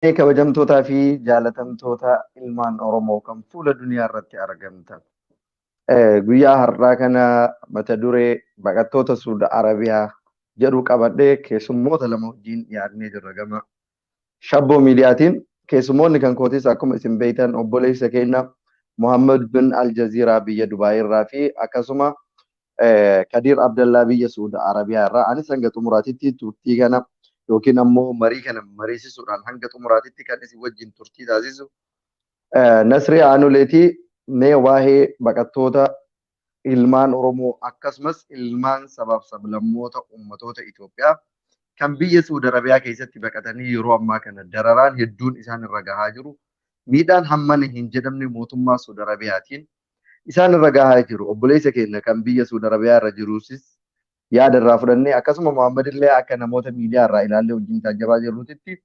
kabajamtootaa fi jaalatamtoota ilmaan Oromoo kan fuula duniyaa irratti argamtan. Guyyaa har'aa kana mata duree baqattoota Suudi Arabiyaa jedhu qabadhee keessummoota lama wajjin dhiyaannee jirra gama shabboo miidiyaatiin. Keessummoonni kan kootis akkuma isin beektan obboleessa keenya Muhammad bin Aljaziiraa biyya Dubaay irraa fi akkasuma Kadir Abdallaa biyya Suudi Arabiyaa irraa. Anis hanga xumuraatitti turtii kana yookiin ammoo marii kana mariisisuudhaan hanga xumuraatitti kan isin wajjin turtii taasisu Nasree Aanuleetii mee waa'ee baqattoota ilmaan Oromoo akkasumas ilmaan sabaaf sablammoota ummatoota Itoophiyaa kan biyya Suudi Arabiyaa keessatti baqatanii yeroo ammaa kana dararaan hedduun isaan irra gahaa jiru. Miidhaan hammana hin jedhamne mootummaa Suudi Arabiyaatiin isaan irra gahaa jiru. Obboleessa keenya kan biyya Suudi Arabiyaa irra jiruusis yaada irraa fudhannee akkasuma Muhammad illee akka namoota miidiyaa irraa ilaallee wajjin taajabaa jirrutti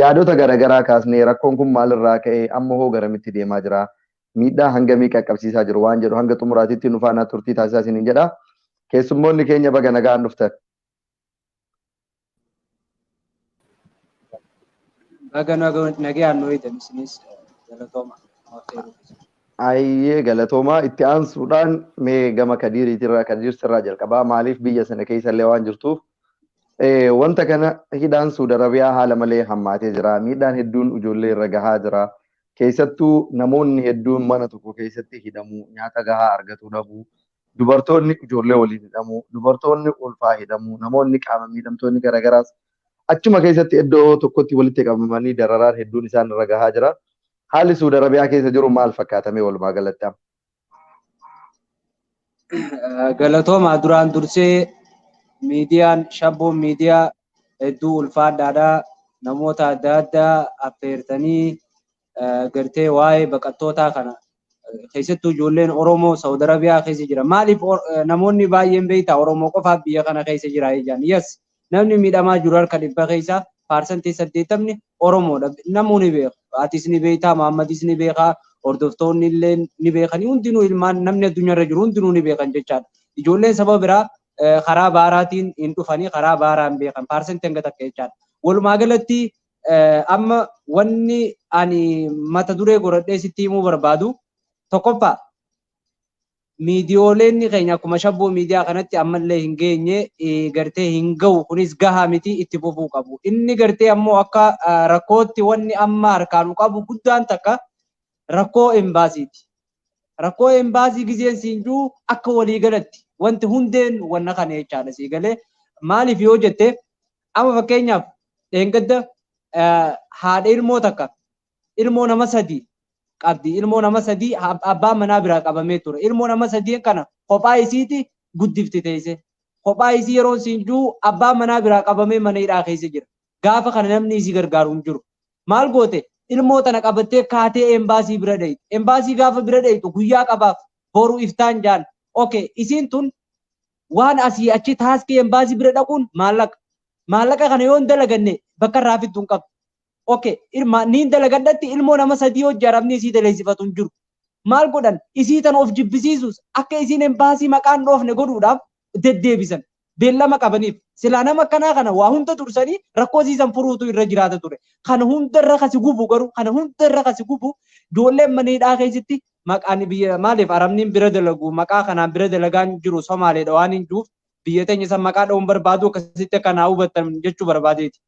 yaadota garaagaraa kaasnee rakkoon kun maalirraa ka'e amma hoo garamitti deemaa jira miidhaa hangamii qaqqabsiisaa jiru waan jedhu hanga xumuraatitti nu faana turtii taasisaa isiniin jedha. Keessummoonni keenya baga nagaan dhuftan. Baga nagaan nu eedan isinis galatooma. Ayyee galatoomaa itti aansuudhaan mee gama Kadiriitirraa Kadirtirraa jalqabaa maaliif biyya sana keessa illee waan jirtuuf wanta kana hidhaan Suudi Arabiyaa haala malee hammaatee jira. Miidhaan hedduun ijoollee irra gahaa jira. Keessattuu namoonni hedduun mana tokko keessatti hidhamu, nyaata gahaa argatu dhabu, dubartoonni ijoollee waliin hidhamu, dubartoonni ulfaa hidhamu, namoonni qaama miidhamtoonni garaagaraas achuma keessatti iddoo tokkotti walitti qabamanii dararaan hedduun isaan irra gahaa jira. Haalli Suudi Arabiyaa keessa jiru maal fakkaatamee walumaa galatti? Galatooma duraan dursee miidiyaan shabboon miidiyaa hedduu ulfaadhaadhaa namoota adda addaa affeertanii gartee waa'ee baqattootaa kana keessattuu ijoolleen Oromoo Saudi Arabiyaa keessa jira. Maaliif namoonni baay'een beektaa Oromoo qofaaf biyya kana keessa jira ijaan? Yes, namni miidhamaa jiru harka dhibba keessa parsantii 80 Oromoodha. Namoonni beeku. Atis ni beektaa, Muhammadis ni beekaa, hordoftoonni illee ni beekanii hundinuu ilmaan namni addunyaarra jiru hundinuu ni beekan jechaadha. Ijoolleen saba biraa karaa baaraatiin hin dhufanii karaa baaraan beekan parsantii hanga takka jechaadha. Walumaa galatti amma wanni ani mata duree godhadhee sitti himuu barbaadu tokkoffaa miidiyooleen keenya akkuma shabboo miidiyaa kanatti ammallee hin geenye gartee hin gahu kunis gahaa miti itti fufuu qabu. Inni gartee ammoo akka rakkootti wanni amma harkaan qabu guddaan takka rakkoo embaasiiti. Rakkoo embaasii gizeen siinjuu akka waliigalatti wanti hundeen wanna kana jechaadha sii galee maaliif yoo jette amma fakkeenyaaf dheengadda haadha ilmoo takka ilmoo nama sadii qabdi. Ilmoo nama sadii abbaan manaa biraa qabamee ture. Ilmoo nama sadii kana kophaa isiiti guddifti teesse. Kophaa isii yeroo siinjuu abbaan manaa biraa qabamee mana hidhaa keessa jira. Gaafa kana namni isii gargaaru hin jiru. Maal goote? Ilmoo tana qabattee kaatee embaasii bira dhayite. Embaasii gaafa bira dhayitu guyyaa qabaaf boru iftaan jaan. Okay, isiin tun waan asii achi taaskii embaasii bira dhaquun maallaqa. Maallaqa kana yoo hin dalaganne bakka irraa fidduun qabdu. Okay, niin dalagadhatti ilmoo nama sadii hojjaramni isii daleessifatu hin jiru. Maal godhan? Isii tan of jibbisiisus akka isiin embaasii maqaan dhoofne godhuudhaaf deddeebisan. Beellama qabaniif. Silaa nama akkanaa kana waa hunda tursanii rakkoo siisan furuutu irra jiraata ture. Kana hunda irra kasi gubu garuu kana hunda irra kasi gubu ijoolleen mana hidhaa keessatti maqaan biyya maaliif arabniin bira dalagu maqaa kanaan bira dalagaan jiru Somaaleedha waan hin jiruuf biyya teenya san maqaa dha'uun barbaadu akkasitti akkanaa hubatan jechuu barbaadeeti.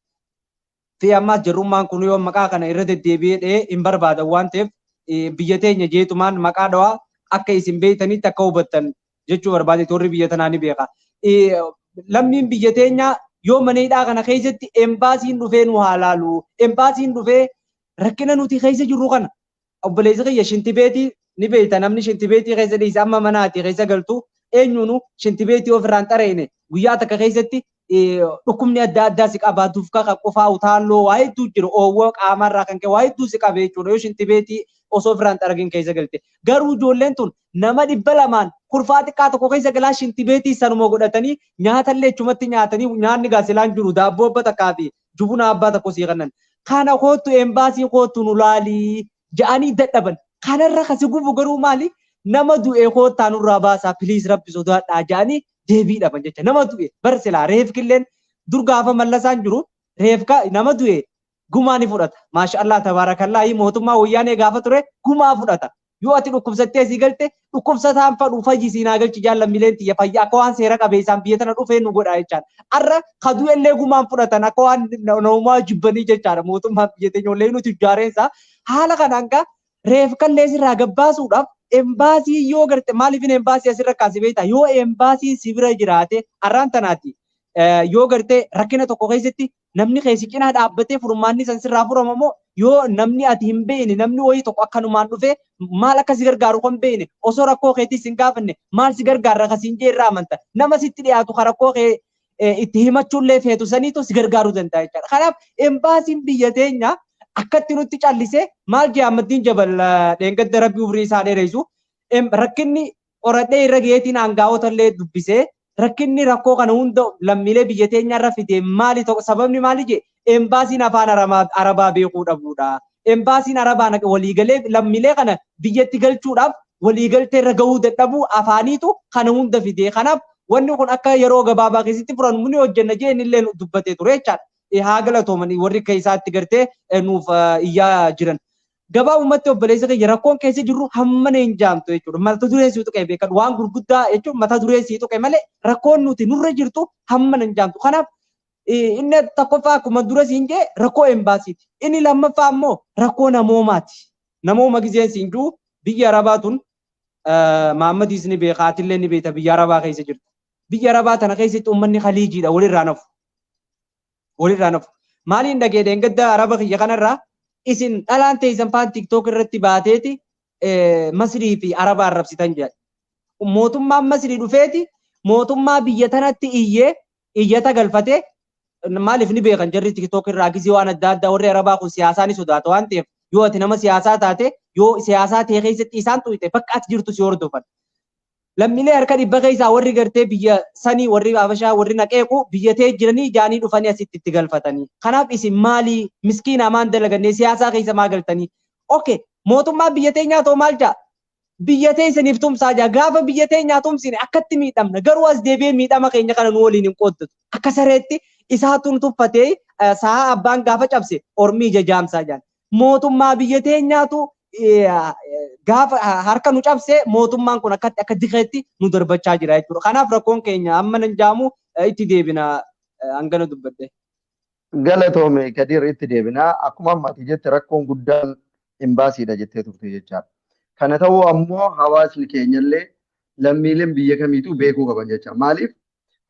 Fi ammas jarrummaan kun yoo maqaa kana irra deddeebi'ee hin barbaadan waan ta'eef biyya teenya jeetumaan maqaa dhawaa akka isin beektanitti akka hubattan jechuu barbaade warri biyya tanaa ni beeka. Lammiin biyya teenya yoo mana hidhaa kana keessatti embaasiin dhufee nu haa laalu. Embaasiin dhufee rakkina nuti keessa jirru kana obboleessa kiyya shintibeetii ni beekta namni shintibeetii keessa dhiise amma manaati keessa galtu eenyuunu shintibeetii ofirraan xareene guyyaa takka keessatti dhukkubni adda addaa si qabaatuuf kaka qofaa utaalloo waa hedduu jiru oowwaa qaamarraa kan ka'e waa hedduu si qabe jechuudha yoo shintibeetii osoo ofirraan xaragin keessa galte garuu ijoolleen tun nama 200 kurfaa xiqqaa tokko keessa galaa shintibeetii sanuma godhatanii nyaatallee achumatti nyaatanii nyaanni gaasilaan jiru daabboo abba takkaa fi jubuna abbaa tokko sii kannan kana kootu embaasii kootu nu laalii ja'anii dadhaban kanarra kasi gubu garuu maali nama du'e koottaa nurraa baasaa piliis rabbi sodaadhaa ja'anii deebii dhaban jecha nama du'e bar silaa reef killeen dur gaafa mallasaan jiru reefka nama du'e gumaa ni fudhata. Maashaallah tabarakallah mootummaa wayyaanee gaafa ture gumaa fudhata. Yoo ati dhukkubsattee si galte dhukkubsataan fadhu fayyisii naa galchi jaallammileen xiyya fayyaa akka waan seera qabeessaan biyya tana dhufee nu godha jechaadha. Arra kaduu illee gumaan fudhatan akka waan namumaa jibbanii jechaadha mootummaa biyya teenya illee nuti ijaareensa haala kanaan gaa reef kallee sirraa gabbaasuudhaaf embaasii yoo garte maaliif embaasii asirra kaasee beektaa yoo embaasii sibira jiraate arraan tanaati yoo garte rakkina tokko keessatti namni keessi cinaa dhaabbatee furmaanni san sirraa furamamoo yoo namni ati hin beekne namni wayii tokko akkanumaan dhufee maal akka si gargaaru kan beekne osoo rakkoo keetii sin gaafanne maal si gargaara akkasiin jee irraa amanta nama sitti dhiyaatu kan rakkoo kee itti himachuullee feetu saniitu si gargaaruu danda'a jechaadha. Kanaaf embaasiin biyya teenya akkatti nutti callisee maal jee Ahmadiin Jabal dheengadda rabbii umrii isaa dheereessu rakkinni qoradhee irra geetiin aangaa'ota illee dubbisee rakkinni rakkoo kana hunda lammiilee biyya teenya irra fide maali tokko sababni maali jee embaasiin afaan arabaa beekuu dhabuudha. Embaasiin arabaa waliigalee lammiilee kana biyyatti galchuudhaaf waliigaltee irra gahuu dadhabuu afaaniitu kana hunda fide. Kanaaf wanni kun akka yeroo gabaabaa keessatti furamu ni hojjenna jee innillee dubbatee ture jechaadha. Haa galatoomanii warri keessaatti gartee nuuf iyyaa jiran. Gabaa uummatti obboleessa keenya rakkoon keessa jirru hammana hin jaamtu jechuudha. Mata duree sii tuqee beekan waan gurguddaa jechuun mata duree sii tuqee malee rakkoon nuti nurra jirtu hammana hin jaamtu. Kanaaf inni tokkoffaa akkuma dura siin jee rakkoo embaasiiti. Inni lammaffaa immoo rakkoo namoomaati. Namooma gizeen siin jiru biyya Arabaa tun Mahammadiis ni beeka atillee ni beekta biyya Arabaa keessa jirti. Biyya Arabaa tana keessatti uummanni Khaliijiidha walirraa nafu. Walirraa nafu. Maaliin dhagee dheengadda Araba kiyya kanarraa isin dhalaan teessan faan TikTok irratti baateeti Masrii fi Arabaa arrabsitan jedha. Mootummaan Masrii dhufeeti mootummaa biyya tanatti iyyata galfatee maaliif ni beekan jarri TikTok irraa gisee waan adda addaa warri Arabaa kun siyaasaa ni sodaata waan ta'eef yoo ati nama siyaasaa taate yoo siyaasaa ta'e keessatti isaan tuyite bakka ati jirtu si hordofan. Lammiilee harka dhibba keessaa warri gartee biyya sanii warri Habashaa warri naqeequ biyya tee jiranii jaanii dhufanii asitti itti galfatanii. Kanaaf isin maalii miskiina maan dalagannee siyaasaa keessa maa galtanii? Okay, mootummaa biyya teenyaa ta'u maal jaa? Biyya tee isiniif tumsaa jaa gaafa biyya teenyaa tumsine akkatti miidhamna garuu as deebi'ee miidhama keenya kana nu waliin hin qooddatu. Akka sareetti isaatuun tuffatee sa'a abbaan gaafa cabse ormii jajaamsaa jaan. Mootummaa biyya teenyaatu gaafa harka nu cabse mootummaan kun akka dikeetti nu darbachaa jira jechuudha. Kanaaf rakkoon keenya amma nan jaamu itti deebina hangana dubbadde. Galatoome Kadir itti deebina akkuma ammati jette rakkoon guddaan embaasiidha jettee turte jechaadha. Kana ta'uu ammoo hawaasni keenyallee lammiileen biyya kamiitu beekuu qaban jecha. Maaliif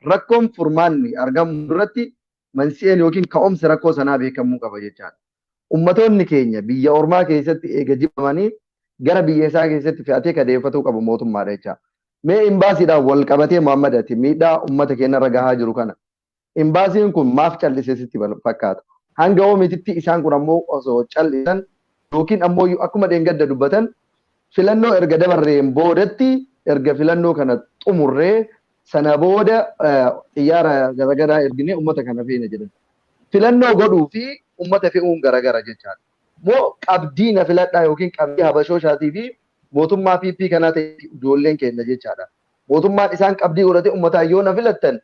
rakkoon furmaanni argamu duratti mansi'een yookiin ka'umsi rakkoo sanaa beekamuu qaba jechaadha. Ummatoonni keenya biyya ormaa keessatti eega jibamanii gara biyya isaa keessatti fe'atee kadeeffatuu qabu mootummaadha jecha. Mee embaasiidhaan wal qabatee Muhammad ati miidhaa ummata keenya irra gahaa jiru kana. Embaasiin kun maaf callisee sitti fakkaata? Hanga oomititti isaan kun ammoo osoo callisan yookiin ammoo akkuma dheengadda dubbatan filannoo erga dabarreen boodatti erga filannoo kana xumurree sana booda xiyyaara garagaraa erginee ummata kana feena jedhan. Filannoo godhuu fi ummata fe'uun garagara jechaadha. Moo qabdii na filadhaa yookiin qabdii habashooshaatii fi mootummaa PP kanaa ta'e ijoolleen keenya jechaadha. Mootummaan isaan qabdii godhate ummataa yoo na filattan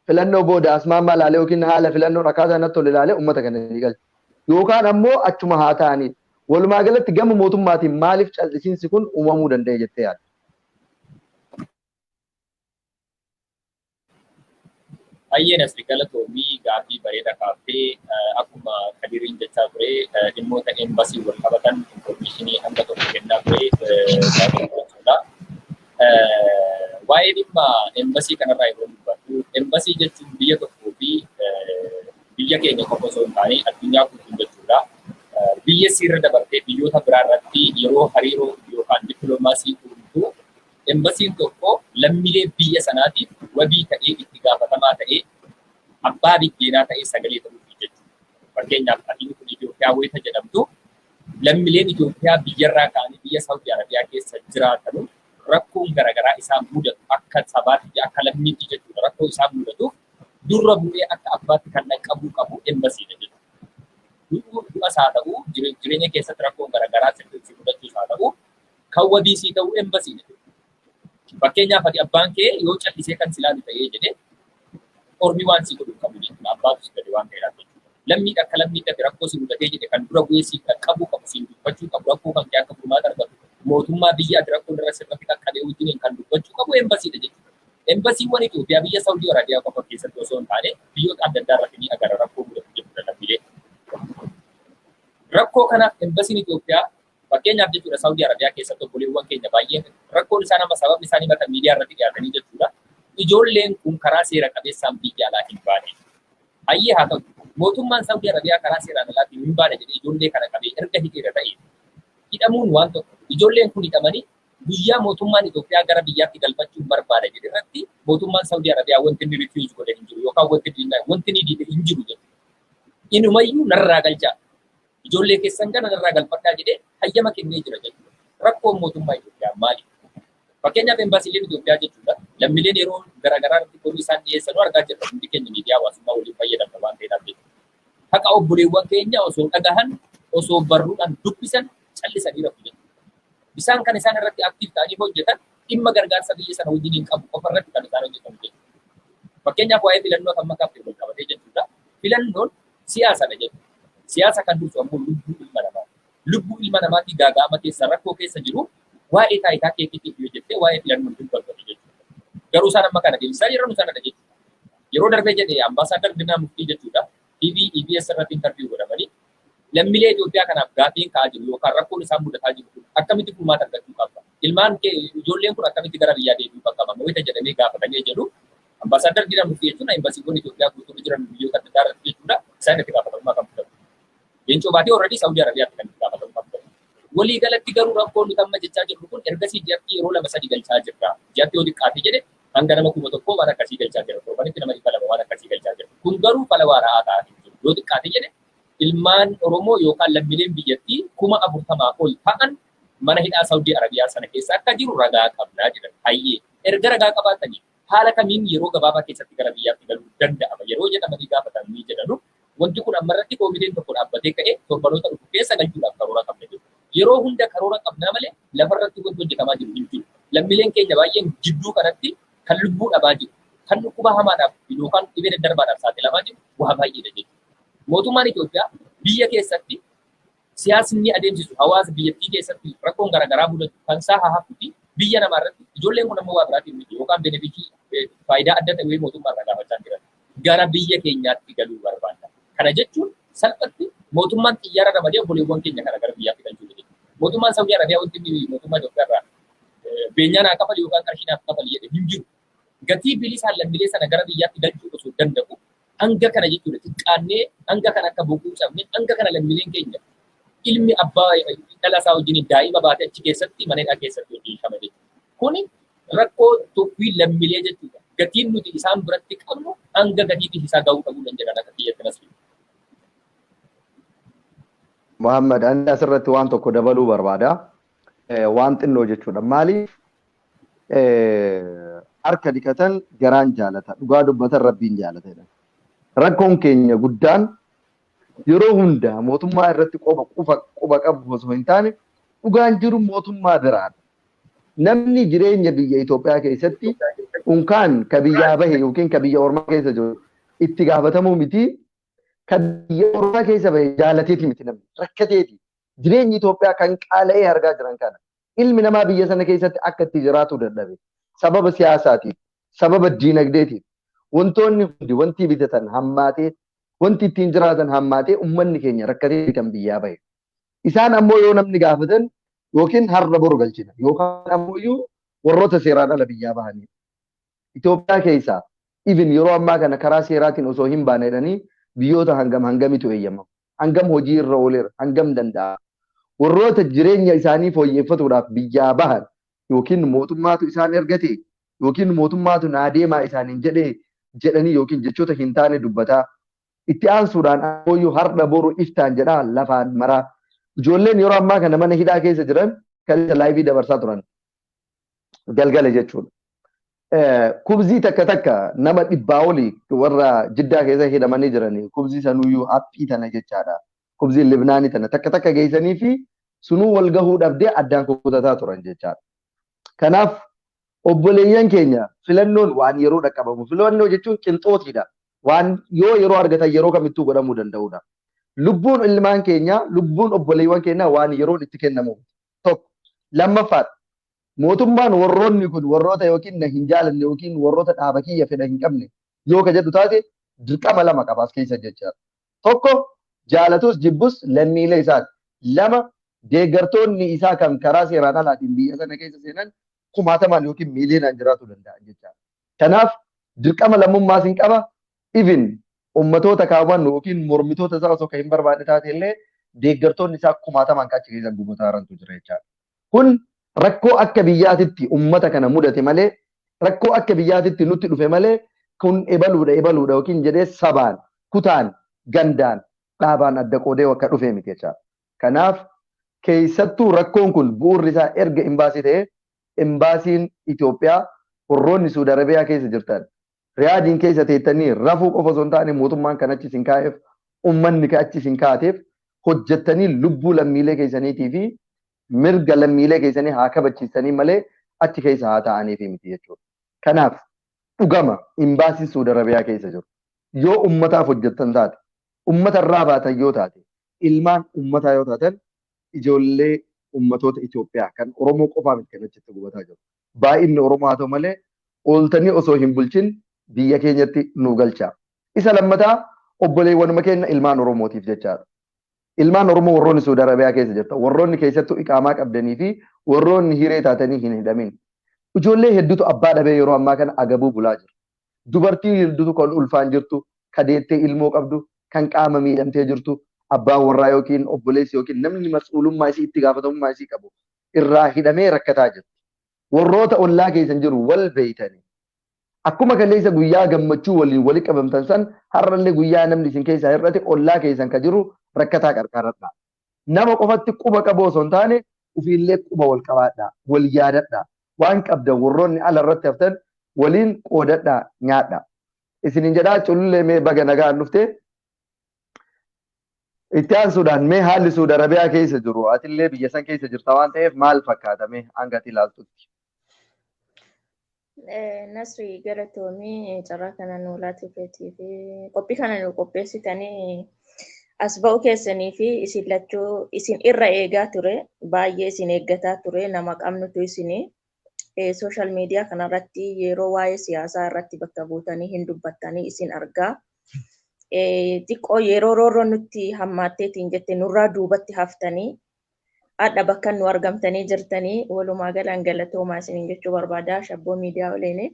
filannoo booda asmaammaa ilaalee yookiin haala filannoon akkaataa natti tole ilaalee ummata kana ni galcha. Yookaan ammoo achuma haa ta'anii. Walumaa galatti gama mootummaatiin maaliif callisiinsi kun uumamuu danda'e jettee yaadda? Ayyeen asii galatoomii gaaffii bareedaa kaaftee akkuma Kadiriin jechaa ture dhimmoota embasii wal qabatan infoormeeshinii hanga tokko kennaa ture gaaffii gochuudha. Waa'ee dhimma embasii kanarraa yeroo dubbatu embasii jechuun biyya tokkoo fi biyya keenya qofa osoo hin taane addunyaa guutuu jechuudha. Biyya sirra dabartee biyyoota biraa irratti yeroo hariiroo yookaan dippiloomaasii uumtu embasiin tokko lammiilee biyya sanaatiif wabii ta'ee itti gaafatamaa ta'ee abbaa biyyeenaa ta'ee sagalee ta'uu jechuudha. Fakkeenyaaf adiin kun Itoophiyaa wayita jedhamtu lammiileen Itoophiyaa biyyarraa ka'anii biyya Saawudii Arabiyaa keessa jiraatan rakkoon garaagaraa isaan mudatu akka sabaatti akka lammiitti jechuudha. Rakkoo isaan mudatuuf durra bu'ee akka abbaatti kan qabu embasiidha jechuudha. Du'as haa ta'u jireenya keessatti rakkoon garaagaraa sirriitti mudachuus haa ta'u kan wabiisii ta'uu embasiidha. Fakkeenyaaf ati abbaan kee yoo callisee kan silaalu ta'ee jedhee ormi waan si godhu qabu jechuudha. Abbaatu si gadi waan ta'eedhaaf jechuudha. lammiidha akka lammiidhaatti rakkoo si mudatee jedhe kan dura bu'ee siif qaqqabuu qabu siin dubbachuu qabu rakkoo kan kee akka furmaata argatu mootummaa biyya ati rakkoon irra sirratti qaqqabee wajjiniin kan dubbachuu qabu embasiidha jechuudha. Embasiiwwan Itoophiyaa biyya Saawudii Arabiyaa qofa keessatti osoo hin taane biyyoota adda addaa irratti ni agarra rakkoo mudatu jechuudha lammiilee. Rakkoo kanaaf embasiin Itoophiyaa fakkeenyaaf jechuudha Saawudii Arabiyaa keessatti obboleewwan keenya baay'een rakkoon isaan amma sababni isaanii mata miidiyaa irratti dhiyaatanii jechuudha. Ijoolleen kun karaa seera qabeessaan biyya alaa hin baane. Hayyee haa ta'u mootummaan Saawudii Arabiyaa karaa seeraan alaatiin hin baane jedhee ijoollee kana qabee erga hidheera ta'e hidhamuun waan tokko ijoolleen kun hidhamanii guyyaa mootummaan Itoophiyaa gara biyyaatti galfachuun barbaada jedhe irratti mootummaan Saawudii Arabiyaa wanti inni refuse godhe hin jiru yookaan wanti inni diide hin jiru jedhu. Inumayyuu narraa galchaa ijoollee keessan kana narraa galfadhaa jedhee hayyama kennee jira jechuudha. Rakkoon mootummaa Itoophiyaa maali? Fakkeenyaaf embasiileen Itoophiyaa jechuudha. Lammiileen yeroo garaagaraa irratti qorii isaan dhiyeessanuu argaa jirra. Hundi keenya miidiyaa hawaasummaa waliin fayyadamna waan ta'eedhaaf jechuudha. Haqa obboleewwan keenya osoo dhagahan osoo barruudhaan dubbisan callisanii rafu jechuudha. Isaan kan isaan irratti aktiif ta'anii hojjetan dhimma gargaarsa biyya sana wajjiniin qabu qofa irratti kan isaan hojjetan jechuudha. Fakkeenyaaf waa'ee filannoo kan makaaf wal qabatee jechuudha. Filannoon siyaasadha jechuudha. Siyaasa kan dursu ammoo lubbuu ilma namaa. Lubbuu ilma namaatii gaaga'ama keessa rakkoo keessa jiru waa'ee taayitaa keetiitiif yoo jettee waa'ee filannoo dubbatu jechuudha. Garuu isaan amma kana deebisaa jiran sanadha jechuudha. Yeroo darbee jedhee ambaasaaddar Dinaa Muftii jechuudha. TV EBS irratti interview godhamanii lammiilee Itoophiyaa kanaaf gaafiin ka'aa jiru yookaan rakkoon isaan mudataa jiru akkamitti furmaata argachuu qaba. Ilmaan kee ijoolleen kun akkamitti gara biyyaa deebi'uu qaba. Wayita jedhamee gaafatanii jedhu ambaasaaddar Dinaa Muftii jechuun embasiiwwan Itoophiyaa guutuu jiran biyyoota adda addaa irratti jechuudha. Isaan itti gaafatamummaa kan fudhatu. Leencoo baatee already Saawudii Arabiyaatti kan itti gaafatamummaa fudhatu. Walii galatti garuu rakkoon nuti amma jechaa jirru kun ergasii ji'atti yeroo lama sadii galchaa jirra. Ji'atti yoo xiqqaate jedhe hanga nama 1,000 waan akkasii galchaa jira. Torbanitti nama 200 waan akkasii galchaa jira. Kun garuu fala waaraa ta'aa jiru. Yoo xiqqaate jedhe ilmaan Oromoo yookaan lammiileen biyyattii 40,000 ol ta'an mana hidhaa Saawudii Arabiyaa sana keessa akka jiru ragaa qabnaa jedhan. Hayyee erga ragaa qabaatanii haala kamiin yeroo gabaabaa keessatti gara biyyaatti galuu danda'ama. Yeroo jedhamanii gaafatanii jedhanu wanti kun ammarratti koomiteen tokko dhaabbatee ka'ee torbanoota dhufu keessa galchuudhaaf karoora qabna jechuudha. Yeroo hunda karoora qabnaa malee lafarratti wanti hojjetamaa jiru hin jiru. Lammiileen keenya baay'een jidduu kanatti kan lubbuu dhabaa jiru, kan dhukkuba hamaadhaaf yookaan dhibee daddarbaadhaaf saaxilamaa jiru waa baay'eedha jechuudha. Mootummaan Itoophiyaa biyya keessatti siyaasni adeemsisu hawaasa biyyattii keessatti rakkoon garaagaraa mudatu kan isaa hahafuu fi biyya namaa irratti ijoolleen kun ammoo waa biraatiin miti yookaan benefitii faayidaa adda ta'e mootummaa irraa gaafachaa jiran gara biyya keenyaatti galuu barbaada. Kana jechuun salphatti mootummaan xiyyaara ramadee obboleewwan keenya kana gara biyyaatti galchuu jechuudha. Mootummaan Saawudii Arabiyaa wanti mootummaa Itoophiyaa irraa beenyaa naa kafalu yookaan qarshii naaf kafalu jedhe hin jiru. Gatii bilisaan lammiilee sana gara biyyaatti galchuu osoo danda'u hanga kana jechuudha xiqqaannee hanga kana akka boquu cabne hanga kana lammiileen keenya ilmi abbaa dhala isaa wajjin daa'ima baatee achi keessatti mana hidhaa keessatti hojii shama jechuudha. Kuni rakkoo tuffii lammiilee jechuudha. Gatiin nuti isaan biratti qabnu hanga gatiitti isaa ga'uu qabuu dan jedhan akka kiyyatti nas Muhammad ani asirratti waan tokko dabaluu barbaada. Waan xinnoo jechuudha. Maaliif harka dhiqatan garaan jaalata. Dhugaa dubbatan rabbiin jaalatedha. Rakkoon keenya guddaan yeroo hunda mootummaa irratti quba qabu osoo hin taane dhugaan jiru mootummaa biraadha. Namni jireenya biyya Itoophiyaa keessatti unkaan ka biyyaa bahe yookiin ka biyya ormaa keessa jiru itti gaafatamuu miti. Ka biyya ormaa keessa bahe jaalateeti miti namni rakkateeti. Jireenyi Itoophiyaa kan qaala'ee argaa jiran kana. Ilmi namaa biyya sana keessatti akka itti jiraatu dadhabe. Sababa siyaasaatiif, sababa diinagdeetiif. Wantoonni hundi wanti bitatan hammaatee, wanti ittiin jiraatan hammaatee uummanni keenya rakkatee kan biyyaa bahe. Isaan ammoo yoo namni gaafatan yookiin har'a boru galchina yookaan ammoo iyyuu warroota seeraan ala biyyaa bahanii. Itoophiyaa keessaa even yeroo ammaa kana karaa seeraatiin osoo hin baanedhanii biyyoota hangamitu eeyyama. Hangam hojii irra ooleera, hangam danda'a. Warroota jireenya isaanii fooyyeffatuudhaaf biyyaa bahan yookiin mootummaatu isaan ergate yookiin mootummaatu naa deemaa isaaniin jedhanii yookiin jechoota hin taane dubbataa. Itti aansuudhaan ammoo har'a boru iftaan jedhaa lafaan maraa. Ijoolleen yeroo ammaa kana mana hidhaa keessa jiran kan laayivii dabarsaa turan galgala jechuudha. Kubzii takka nama 100 olii warra Jiddaa keessa hidhamanii jiranii kubzii sanuyyuu haphii tana jechaadha. Kubzii Libnaanii tana takka geessanii fi sunuu wal gahuu dhabdee addaan kukutataa turan jechaadha. Kanaaf obboleeyyan keenya filannoon waan yeroo dhaqqabamu filannoo jechuun qinxootiidha. waan yoo yeroo argatan yeroo kamittuu godhamuu danda'udha. Lubbuun ilmaan keenya, lubbuun obboleewwan keenya waan yeroon itti kennamu tokko. Lammaffaadha. Mootummaan warroonni kun warroota yookiin na hin jaalanne yookiin warroota dhaaba kiyya fedha hin qabne yoo ka jedhu taate dirqama lama qaba as keessa jechaadha. Tokko jaalatus jibbus lammiilee isaati. Lama deeggartoonni isaa kan karaa seeraan alaatiin biyya sana keessa seenan kumaatamaan yookiin miiliyoonaan jiraatu danda'a jechaadha. Kanaaf dirqama lammummaas hin qaba. Even ummatoota kaawwan yookiin mormitoota isaa osoo kan hin barbaadne taate illee deeggartoonni isaa kumaatamaan achi keessa gubataa jirantu jira jechaadha. Kun rakkoo akka biyyaatitti ummata kana mudate malee rakkoo akka biyyaatitti nutti dhufe malee kun ebaluudha yookiin jedhee sabaan kutaan gandaan dhaabaan adda qoodee akka dhufe miti jechaadha. Kanaaf keessattuu rakkoon kun bu'uurri isaa erga imbaasii ta'e imbaasiin Itoophiyaa warroonni Suudi Arabiyaa keessa jirtan riyaadiin keessa teettanii rafuu qofa osoo hin taane mootummaan kan achi isin kaa'eef ummanni kan achi isin kaa'ateef hojjettanii lubbuu lammiilee keessaniitii fi mirga lammiilee keessanii haa kabachiisanii malee achi keessa haa ta'aniif miti jechuudha. Kanaaf dhugama imbaasii Suudi Arabiyaa keessa jiru. Yoo ummataaf hojjettan taate, ummata irraa baatan yoo taate, ilmaan ummataa yoo taatan, ijoollee ummatoota Itoophiyaa kan Oromoo qofaa miti kan achitti gubataa jiru. Baay'inni Oromoo haa ta'u malee ooltanii osoo hin bulchin biyya keenyatti nu galcha. Isa lammataa obboleewwanuma keenya ilmaan Oromootiif jechaadha. Ilmaan Oromoo warroonni Suudi Arabiyaa keessa jirta. Warroonni keessattuu iqaamaa qabdanii fi warroonni hiree taatanii hin hidhamin. Ijoollee hedduutu abbaa dhabee yeroo ammaa kana agabuu bulaa jira. Dubartii hedduutu kan ulfaan jirtu, kadeettee ilmoo qabdu, kan qaama miidhamtee jirtu, abbaan warraa yookiin obboleessi yookiin namni mas'uulummaa isii itti gaafatamummaa isii qabu irraa hidhamee rakkataa jirti. Warroota ollaa keessan jiru wal beeytanii. Akkuma kaleessa guyyaa gammachuu waliin wali qabamtan san har'allee guyyaa namni isin keessaa hir'ate ollaa keessan ka jiru rakkataa qarqaradha. Nama qofatti quba qabu osoo hin taane ofiillee quba wal qabaadha, wal yaadadha. Waan qabdan warroonni ala irratti haftan waliin qoodadha, nyaadha. Isinin jedhaa culullee mee baga nagaan dhufte. Itti aansuudhaan mee haalli Suudi Arabiyaa keessa jiru atillee biyya san keessa jirta waan ta'eef maal fakkaata mee hanga ati ilaaltutti? Nasri galatoomii carraa kana nu laatuufeetii fi qophii kana nu qopheessitanii as ba'uu keessanii fi isin lachuu isin irra eegaa ture baay'ee isin eeggataa ture nama qabnutu isinii sooshaal miidiyaa kanarratti yeroo waa'ee siyaasaa irratti bakka buutanii hin dubbattanii isin argaa. Xiqqoo yeroo roorroo nutti hammaatteetiin jette nurraa duubatti haftanii adda bakka nu argamtanii jirtanii walumaa galaan galatoomaa isiniin jechuu barbaada shabboo miidiyaa oleene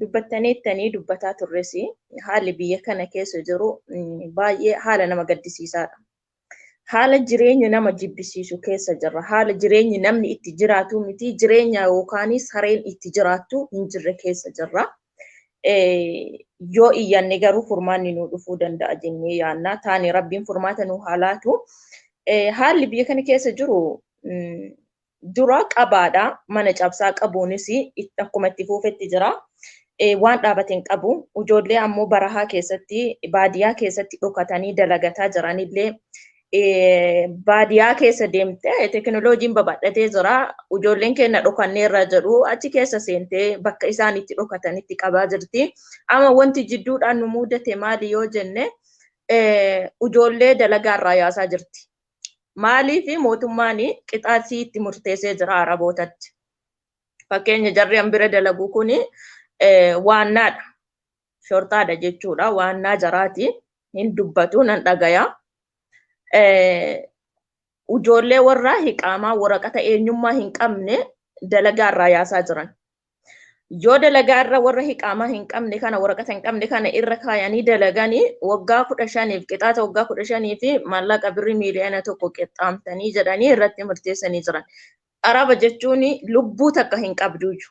dubbattaniittanii dubbataa turresi haalli biyya kana keessa jiru baay'ee haala nama gaddisiisaadha. Haala jireenyi nama jibbisiisu keessa jirra. Haala jireenyi namni itti jiraatu miti jireenya yookaanis hareen itti jiraattu hin jirre keessa jirra. Yoo iyyanne garuu furmaanni nu dhufuu danda'a jennee yaanna. Taani rabbiin furmaata nu haalaatu. Haalli biyya kana keessa jiru dura qabaadha. Mana cabsaa qabuunis akkuma itti fuufetti jira. Waan dhaabateen qabu. Ijoollee ammoo barahaa keessatti baadiyyaa keessatti dhokatanii dalagataa jiranillee baadiyyaa keessa deemtee teknooloojiin babal'atee jira. Ijoolleen keenya dhokanneerra jedhu achi keessa seentee bakka isaan itti dhokatanitti qabaa jirti. Amma wanti jidduudhaan nu mudate maali yoo jenne ijoollee dalagaarraa yaasaa jirti. Maaliif mootummaan qixaatii itti murteessee jira Arabootatti. Fakkeenya jarri hambira dalagu kun waannaadha. Shortaadha jechuudha. Waannaa jaraati. Hin dubbatu nan dhagaya. Ijoollee warraa hiqaamaa waraqata eenyummaa hin qabne dalagaarraa yaasaa jiran. Yoo dalagaarra warra hiqaamaa hin qabne kana waraqata hin qabne kana irra kaayanii dalaganii waggaa 15 qixaata waggaa 15 fi maallaqa birrii miiliyoona 1 qixxaamtanii jedhanii irratti murteessanii jiran. Araba jechuun lubbuu takka hin qabduuju.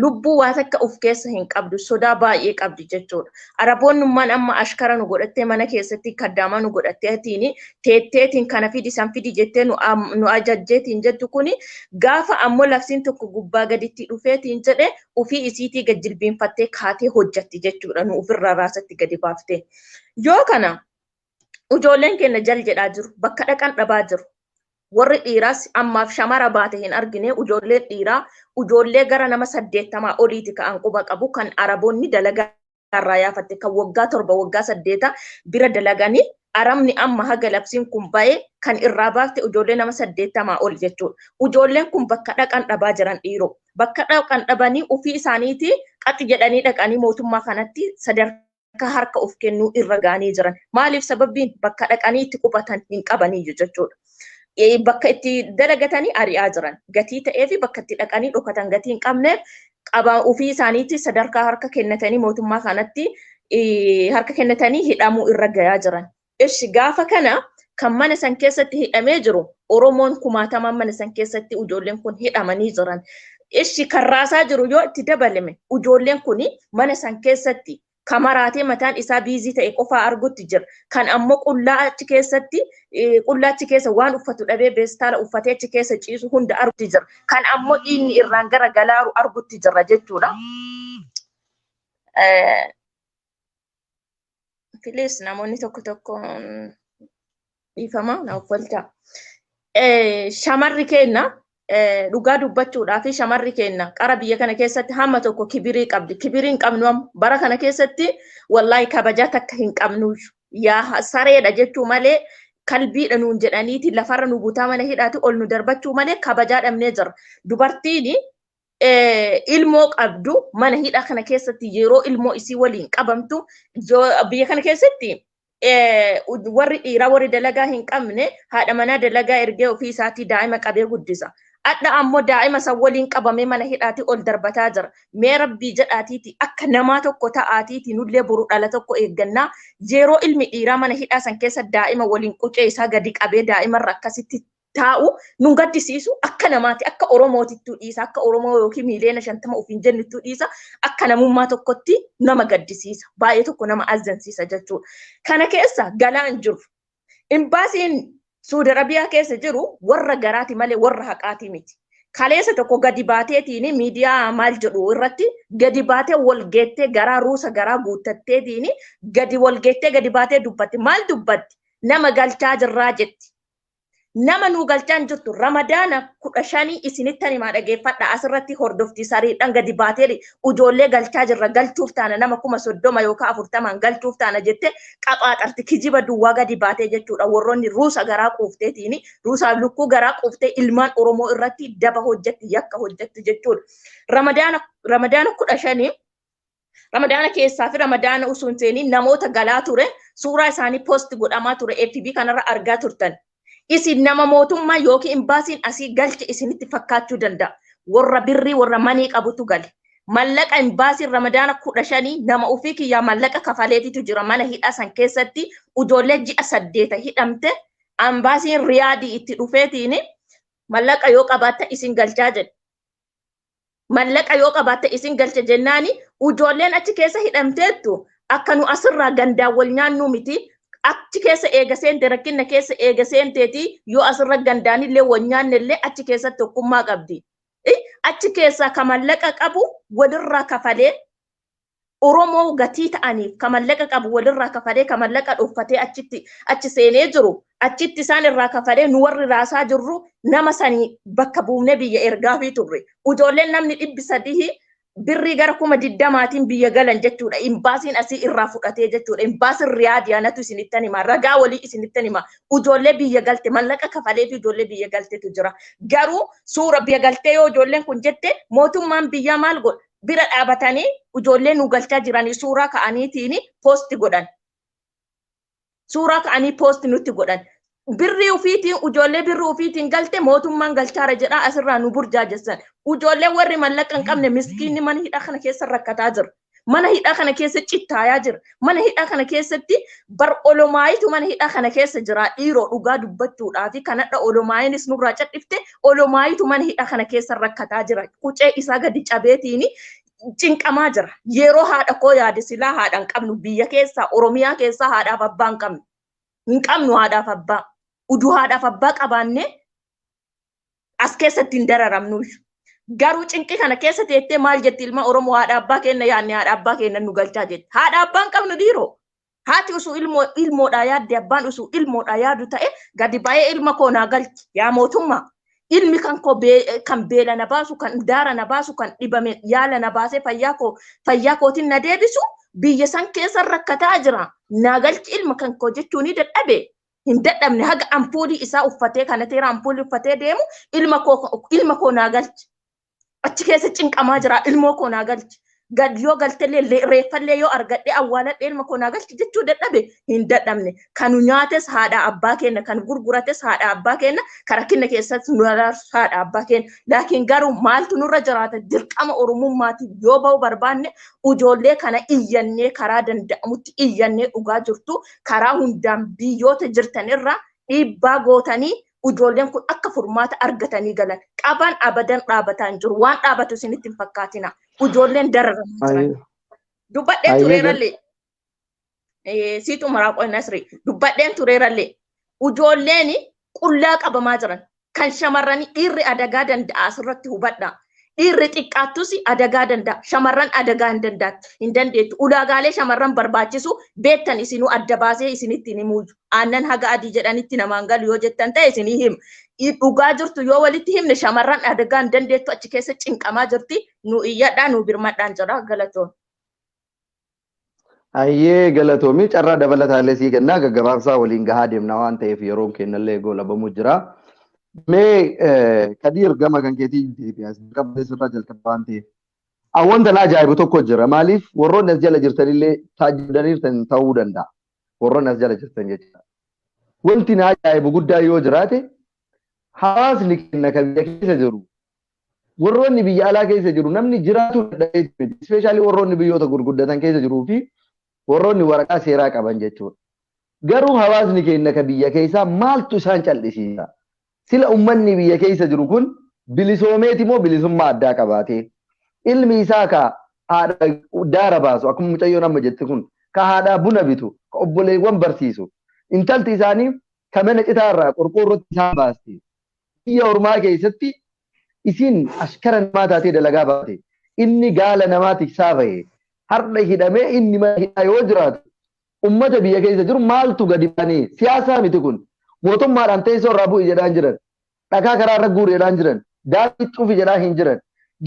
Lubbuu waa takka of keessa hin qabdu sodaa baay'ee qabdi jechuudha. Araboonnummaan amma ashkara nu godhattee mana keessatti kaddaamaa nu godhatteetiin teetteetiin kana fidi san fidi jettee nu ajajjeetiin jettu kuni gaafa ammoo labsiin tokko gubbaa gaditti dhufeetiin jedhe ofii isiitii gad jilbiinfattee kaatee hojjatti jechuudha nu ofirraa raasatti gadi baaftee. Yoo kana ijoolleen keenya jal jedhaa jiru bakka dhaqan dhabaa jiru. Warri dhiiraas ammaaf shamara baate hin argine ijoolleen dhiiraa ijoollee gara nama 80 oliiti ka'an quba qabu kan Araboonni dalagaa irraa yaafatte kan waggaa 7 waggaa 8 bira dalaganii aramni amma haga labsiin kun ba'e kan irraa baafte ijoollee nama 80 ol jechuudha. Ijoolleen kun bakka dhaqan dhabaa jiran dhiiroo. Bakka dhaqan dhabanii ofii isaaniitii qaxi jedhanii dhaqanii mootummaa kanatti sadarkaa harka of kennuu irra gaanii jiran. Maaliif sababiin bakka dhaqanii itti qubatan hin qabanii jechuudha. Bakka itti dalagatanii ari'aa jiran. Gatii ta'ee fi bakka itti dhaqanii dhokatan gatii hin qabneef qabaa ofii isaaniitii sadarkaa harka kennatanii mootummaa kanatti harka kennatanii hidhamuu irra gayaa jiran. Ishi gaafa kana kan mana san keessatti hidhamee jiru Oromoon kumaatamaan mana san keessatti ijoolleen kun hidhamanii jiran. Ishi kan raasaa jiru yoo itti dabalame ijoolleen kun mana san keessatti kamaraatee mataan isaa biizii ta'e qofaa argutti jira. Kan ammoo qullaa achi keessatti qullaa achi keessa waan uffatu dhabee beestaala uffatee achi keessa ciisu hunda argutti jira. Kan ammoo inni irraan gara galaaru argutti jira jechuudha. Filis namoonni tokko dhiifama na uffalcha. Shamarri kenna dhugaa dubbachuudhaa fi shamarri kenna qara biyya kana keessatti hamma tokko kibirii qabdi. Kibirii hin qabnu amma bara kana keessatti wallahi kabajaa takka hin qabnu. Yaa sareedha jechuu malee kalbiidha nuun jedhaniiti lafarra nu butaa mana hidhaati ol nu darbachuu malee kabajaa dhabnee jira. Dubartiin ilmoo qabdu mana hidhaa kana keessatti yeroo ilmoo isii waliin qabamtu biyya kana keessatti warri dhiiraa warri dalagaa hin qabne haadha manaa dalagaa ergee ofii isaatii daa'ima qabee guddisa. Adda ammoo daa'ima san waliin qabamee mana hidhaati ol darbataa jira. Mee rabbii jedhaatiiti akka namaa tokko ta'aatiiti nullee boru dhala tokko eeggannaa yeroo ilmi dhiiraa mana hidhaa san keessa daa'ima waliin qucee isaa gadi qabee daa'imarra akkasitti taa'u nun gaddisiisu akka namaati akka Oromootittuu dhiisa akka Oromoo yookiin miiliyoona 50 ofiin jennittuu dhiisa akka namummaa tokkotti nama gaddisiisa baay'ee tokko nama azzansiisa jechuudha. Kana keessa galaan jiru. Imbaasiin Suudi Arabiyaa keessa jiru warra garaati malee warra haqaati miti. Kaleessa tokko gadi baateetiin miidiyaa maal jedhu irratti gadi baatee wal geettee garaa ruusa garaa guuttatteetiin gadi wal geettee gadi baatee dubbatti. Maal dubbatti? Nama galchaa jirraa jetti. Nama nu galchaan jirtu Ramadaana 15 isinittan himaa dhageeffadha asirratti hordofti sariidhaan gadi baatee ijoollee galchaa jirra galchuuf taana nama 30 yookaan 40 galchuuf taana jette qaphaaxarti kijiba duwwaa gadi baatee jechuudha. Warroonni ruusa garaa quufteetiin ruusaaf lukkuu garaa quuftee ilmaan Oromoo irratti daba hojjetti yakka hojjetti jechuudha. Ramadaana 15 Ramadaana keessaa fi Ramadaana usuun seenii namoota galaa ture suuraa isaanii poost godhamaa ture FB kanarra argaa turtan. Isin nama mootummaa yookiin imbaasiin asii galche isinitti fakkaachuu danda'a. Warra birrii warra manii qabutu gale. Mallaqa imbaasiin Ramadaana 15 nama ofii kiyyaa mallaqa kafaleetitu jira mana hidhaa san keessatti ijoollee ji'a 8 hidhamte imbaasiin Riyaadii itti dhufeetiin mallaqa yoo qabaatte isin galchaa jedhe. Mallaqa yoo qabaatte isin galcha jennaani ijoolleen achi keessa hidhamteettu akka nu asirraa gandaan wal nyaannu miti. Achi keessa eegaseen rakkinna keessa eegaseen teeti yoo asirra gandaanillee wonyaannellee achi keessa tokkummaa qabdi. Achi keessa ka mallaqa qabu walirraa kafalee Oromoo gatii ta'aniif ka mallaqa qabu walirraa kafalee ka mallaqa dhuffatee achi seenee jiru. Achitti isaan irraa kafalee nu warri raasaa jirru nama sanii bakka buufnee biyya ergaa fi turre. Ijoolleen namni 300 birrii gara 20,000 biyya galan jechuudha. Imbaasiin asii irraa fudhatee jechuudha. Imbaasiin Riyaadiyaanatu isinittan hima. Ragaa walii isinittan hima. Ijoollee biyya galte mallaqa kafalee fi ijoollee biyya galteetu jira. Garuu suura biyya galtee yoo ijoolleen kun jette mootummaan biyyaa maal godha? Bira dhaabatanii ijoollee nu galchaa jiranii suuraa ka'aniitiin poosti godhan. Suuraa ka'anii poosti nutti godhan. Birrii ufiitiin ijoollee birrii ufiitiin galte mootummaan galchaara jedhaa asirraa nu burjaajessan. Ijoollee warri mallaqa hin qabne miskiinni mana hidhaa kana keessa rakkataa jira. Mana hidhaa kana keessa cittaayaa jira. Mana hidhaa kana keessatti bar olomaayitu mana hidhaa kana keessa jira. Dhiiroo dhugaa dubbachuudhaa fi kanadha olomaayinis nurraa cadhifte olomaayitu mana hidhaa kana keessa rakkataa jira. Qucee isaa gadi cabeetiin cinqamaa jira. Yeroo haadha koo yaade silaa haadha hin qabnu biyya keessaa Oromiyaa keessaa haadhaaf abbaa hin qabnu. Hin qabnu haadhaaf abbaa. Uduu haadhaaf abbaa qabaanne as keessatti hin dararamnu. Garuu cinqii kana keessa teettee maal jetti ilma Oromoo haadha abbaa keenya yaadne haadha abbaa keenya nu galchaa jetti. Haadha abbaa hin qabnu dhiiroo. Haati usuu ilmoodhaa yaadde abbaan usuu ilmoodhaa yaadu ta'e gadi baay'ee ilma koo naa galchi yaa mootummaa. Ilmi kan beela na baasu kan daara na baasu kan dhibame yaala na baasee fayyaa kootiin na deebisu biyya san keessa rakkataa jira naagalchi ilma kan koo jechuun ni dadhabe hin dadhabne haga ampuulii isaa uffatee kana teera ampuulii uffatee deemu ilma koo naagalchi achi keessa cinqamaa jira ilmoo koo naagalchi gad yoo galtellee reeffallee yoo argadhe awwaaladhe ilma koo naagalchi jechuu dadhabe hin dadhabne kanu nyaates haadha abbaa keenya kan gurgurates haadha abbaa keenya karakkina keessatti nu haadha abbaa keenya laakiin garuu maaltu nurra jiraata dirqama oromummaatiif yoo ba'u barbaanne ijoollee kana iyyannee karaa danda'amutti iyyannee dhugaa jirtu karaa hundaan biyyoota jirtanirra dhiibbaa gootanii ijoolleen kun akka furmaata argatanii galan qaban abadan dhaabataan jiru waan dhaabatu isinitti hin fakkaatina ijoolleen dararamaa jiran dubbadheen tureerallee siitu maraaqoo nasri dubbadheen tureerallee ijoolleen qullaa qabamaa jiran kan shamarranii dhiirri adagaa danda'a asirratti hubadha dhiirri xiqqaattus adagaa danda'a shamarran adagaa hin dandeettu ulaagaalee shamarran barbaachisu beektan isinuu adda baasee isinitti ni muuju aannan haga adii jedhanitti namaan galu yoo jettan ta'e isinii him dhugaa jirtu yoo walitti himne shamarran adagaa hin dandeettu achi keessa cinqamaa jirti nu iyyadhaa nu birmadhaan jira galatoon. Ayyee galatoomii carraa dabalataalee sii kennaa gaggabaabsaa waliin gahaa deemna waan ta'eef yeroon kennallee goolabamuu jira. Mee Kadir gama kan keetii deebi'as qabdee sirraa jalqaba waan ta'eef. Wanta na ajaa'ibu tokko jira maaliif warroonni as jala jirtanillee taajjabdaniirtan ta'uu danda'a. Warroonni as jala jirtan jechuudha. Wanti na ajaa'ibu guddaa yoo jiraate hawaasni keenya kan biyya keessa jiru warroonni biyya alaa keessa jiru namni jiraatu dadhabee miti. Ispeeshaalii warroonni biyyoota gurguddatan keessa jiruu fi warroonni waraqaa seeraa qaban jechuudha. Garuu hawaasni keenya kan biyya keessaa maaltu isaan cal'isiisa? Sila ummanni biyya keessa jiru kun bilisoomeeti moo bilisummaa addaa qabaate? Ilmi isaa ka haadha daara baasu akkuma mucayyoo nama jette kun ka haadha buna bitu ka obboleewwan barsiisu intalti isaanii ka mana citaarraa qorqoorrootti isaan baaste. Biyya ormaa keessatti isin ashkara namaa taatee dalagaa baate inni gaala namaatiif saafaye har'a hidhamee inni mana hidhaa yoo jiraatu ummata biyya keessa jiru maaltu gadi baanee siyaasaa miti kun mootummaadhaan teessoo irraa bu'i jedhaan jiran dhagaa karaa irra guure jedhaan jiran daandii cufi jedhaa hin jiran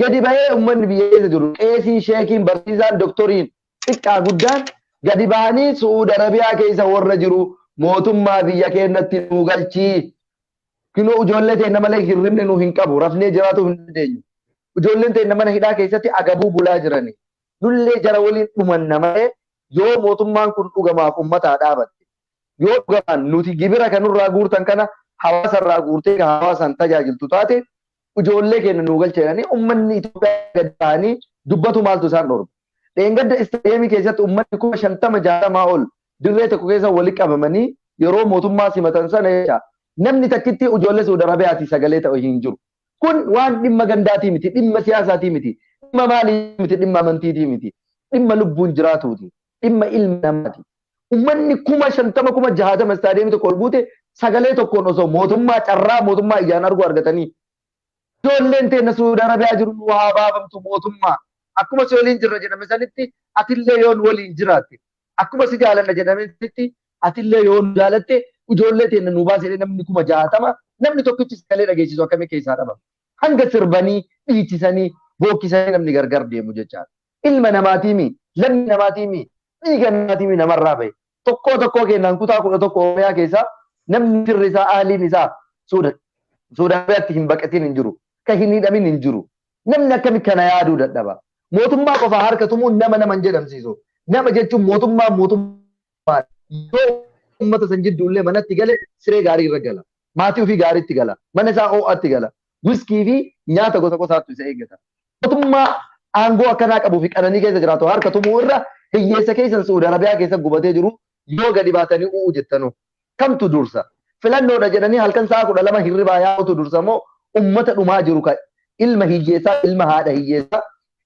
gadi bahee ummanni biyya keessa jiru qeesiin sheekiin barsiisaan doktoriin xiqqaa guddaan gadi bahanii Suudi Arabiyaa keessa warra jiru mootummaa biyya keenyatti nu galchii kinoo ijoollee teenya malee hirribni nu hin qabu rafnee jiraatu hin dandeenyu ijoolleen teenya mana hidhaa keessatti agabuu bulaa jirani nullee jara waliin dhumanna malee yoo mootummaan kun dhugamaaf ummataa dhaabatte yoo dhugamaan nuti gibira kanurraa guurtan kana hawaasarraa guurtee ka hawaasaan tajaajiltu taate ijoollee keenya nu galcheedhanii ummanni Itoophiyaa gadi ta'anii dubbatu maaltu isaan dhorba. Dheengadda istaadiyeemii keessatti ummanni 50-60 ol dirree tokko keessa walitti qabamanii yeroo mootummaa simatan sana jecha namni takkitti ijoollee Suudi Arabiyaati sagalee ta'u hin jiru. Kun waan dhimma gandaatii miti, dhimma siyaasaatii miti, dhimma maalii miti, dhimma amantiitii miti, dhimma lubbuun jiraatuuti, dhimma ilma namaati. Ummanni 50-60 istaadiyeemii tokko ol buute sagalee tokkoon osoo mootummaa carraa mootummaa ijaan argu argatanii ijoolleen teenya Suudi Arabiyaa jiru nu haa baafamtu mootummaa akkuma si waliin jirra jedhame sanitti atillee yoon waliin jiraatte akkuma si jaalanna jedhame sanitti atillee yoon jaalatte ijoollee teenya nu baasee namni 60 namni tokkichi sagalee dhageessisu akkamii keessaa dhabama hanga sirbanii dhiichisanii bookkisanii namni gargar deemu jechaadha. Ilma namaatiimi lammii namaatiimi dhiiga namaatiimi namarraa bahe tokkoo kennaan kutaa 11 Oromiyaa keessaa namni firri isaa aaliin isaa Suudi Arabiyaatti hin baqatin hin jiru. Kan hin hidhamin hin jiru. Namni akkami kana yaaduu dadhaba. Mootummaa qofaa harka tumuun nama jedhamsiisu. Nama jechuun mootummaa yoo uummata san jidduullee manatti gale siree gaarii irra gala. Maatii ofii gaariitti gala. Mana isaa ho'aatti gala. Wiskii fi nyaata gosa gosaatu isa eeggata. Mootummaa aangoo akkanaa qabuu fi qananii keessa jiraatu harka tumuu irra hiyyeessa keessan Suudi Arabiyaa keessa gubatee jiru yoo gadi baatanii u'uu jettanu. Kamtu dursa? Filannoodha jedhanii halkan sa'a 12 hirribaa yaa'utu dursa moo ummata dhumaa jiru kan ilma hiyyeessaa ilma haadha hiyyeessaa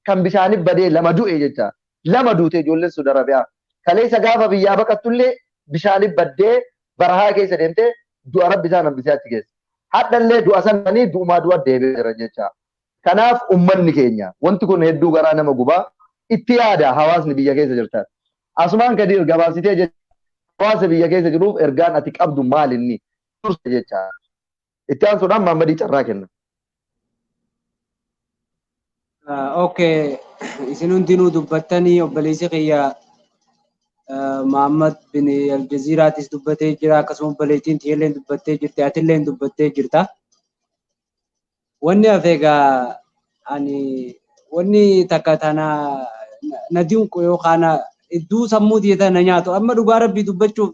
kan bishaaniif badee lama du'e jecha lama duute ijoolleen Suudi Arabiyaa kaleessa gaafa biyyaa baqattullee bishaaniif baddee barahaa keessa deemtee du'a rabbi isaan hambisee achi keessa hadhallee du'a sananii du'umaa du'a deebi'ee jira jecha kanaaf ummanni keenya wanti kun hedduu garaa nama gubaa itti yaada hawaasni biyya keessa jirtan asumaan Kadir gabaabsitee jecha hawaasa biyya keessa jiruuf ergaan ati qabdu maal inni dursa jecha itti aansuudhaan Maammadii carraa kenna. Okay, isin hundinuu dubbattanii obboleessi kiyya Muhammad bin Al-Jazeeraatis dubbatee jira akkasuma baleetiin tiilleen dubbattee jirti atilleen dubbattee jirta. Wanni afeegaa ani wanni takka tana nadiin yookaan iddoo sammuu tiitaa na nyaatu amma dhugaa rabbii dubbachuuf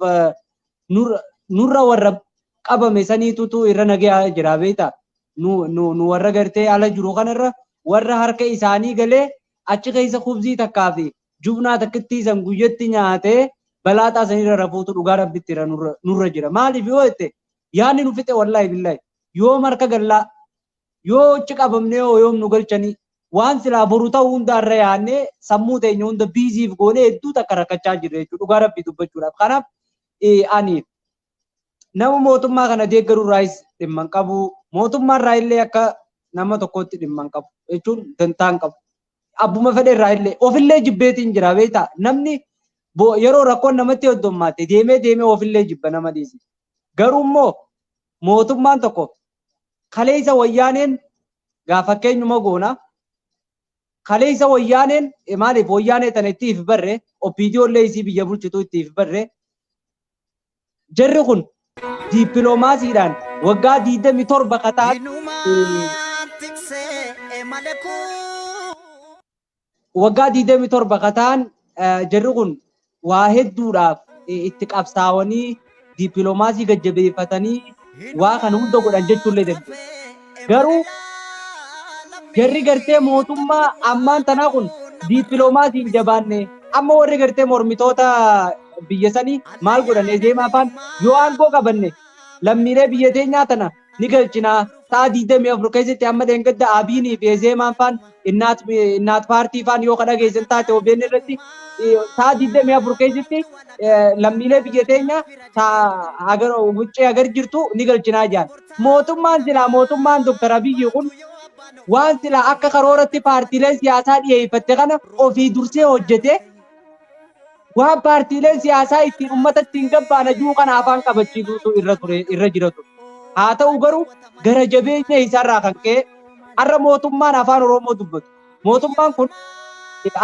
nurra warra qabame saniitutu irra nagee jira beektaa. Nu warra gartee ala jiru kanarra warra harka isaanii galee achi keessa kubzii takkaa fi jubnaa takkitti isan guyyatti nyaatee balaataa sanirra rafuutu dhugaa rabbitti nurra jira. Maaliif yoo jette yaadni nu fixe wallaahi billaahi yoo marka gallaa yoo achi qabamnee yoo nu galchanii waan silaa boru ta'uu hundaarra yaadnee sammuu teenya hunda biiziif goonee hedduu takka rakkachaa jirra jechuudha dhugaa rabbii dubbachuudhaaf. Kanaaf ani nama mootummaa kana deeggaruu irraayis dhimma hin qabu. Mootummaa irraa illee akka nama tokkotti dhimma hin qabu jechuun dantaa hin qabu. Abbuma fedhe irraa illee ofillee jibbeetiin jira beektaa namni yeroo rakkoon namatti heddummaatte deemee ofillee jibba nama dhiisi. Garuu immoo mootummaan tokko kaleessa wayyaaneen gaafa keenyuma goona kaleessa wayyaaneen maaliif wayyaanee tana ittiif barre opiidiyoollee isii biyya bulchituu ittiif barre jarri kun dippiloomaasiidhaan waggaa 27 kataa waggaa 27 kataan jarri kun waa hedduudhaaf itti qabsaawanii dippiloomaasii gajjabeeffatanii waa kana hunda godhan jechuullee dandeenya. Garuu jarri gartee mootummaa ammaan tanaa kun dippiloomaasiin jabaanne amma warri gartee mormitoota biyya sanii maal godhan ezeemaa afaan yoo aangoo qabanne lammiilee biyya teenyaa tana ni galchinaa ta'a 24 keessatti amma dheengadda abiinii fi ezeemaa afaan innaat paartii afaan yoo kadhageessan taate OBN irratti ta'a 24 keessatti lammiilee biyya teenyaa ta'a wuccee agar jirtu ni galchinaa jaan. Mootummaan silaa mootummaan Dr. Abiyyi kun waan silaa akka karooratti paartiileen siyaasaa dhiyeeffatte kana ofii dursee hojjete waan paartiileen siyaasaa ittiin uummata ittiin gabbaanajuu kana afaan qabachiisuutu irra jira ture. Haa ta'u garuu gara jabeenya isaarraa kan ka'e har'a mootummaan afaan Oromoo dubbatu. Mootummaan kun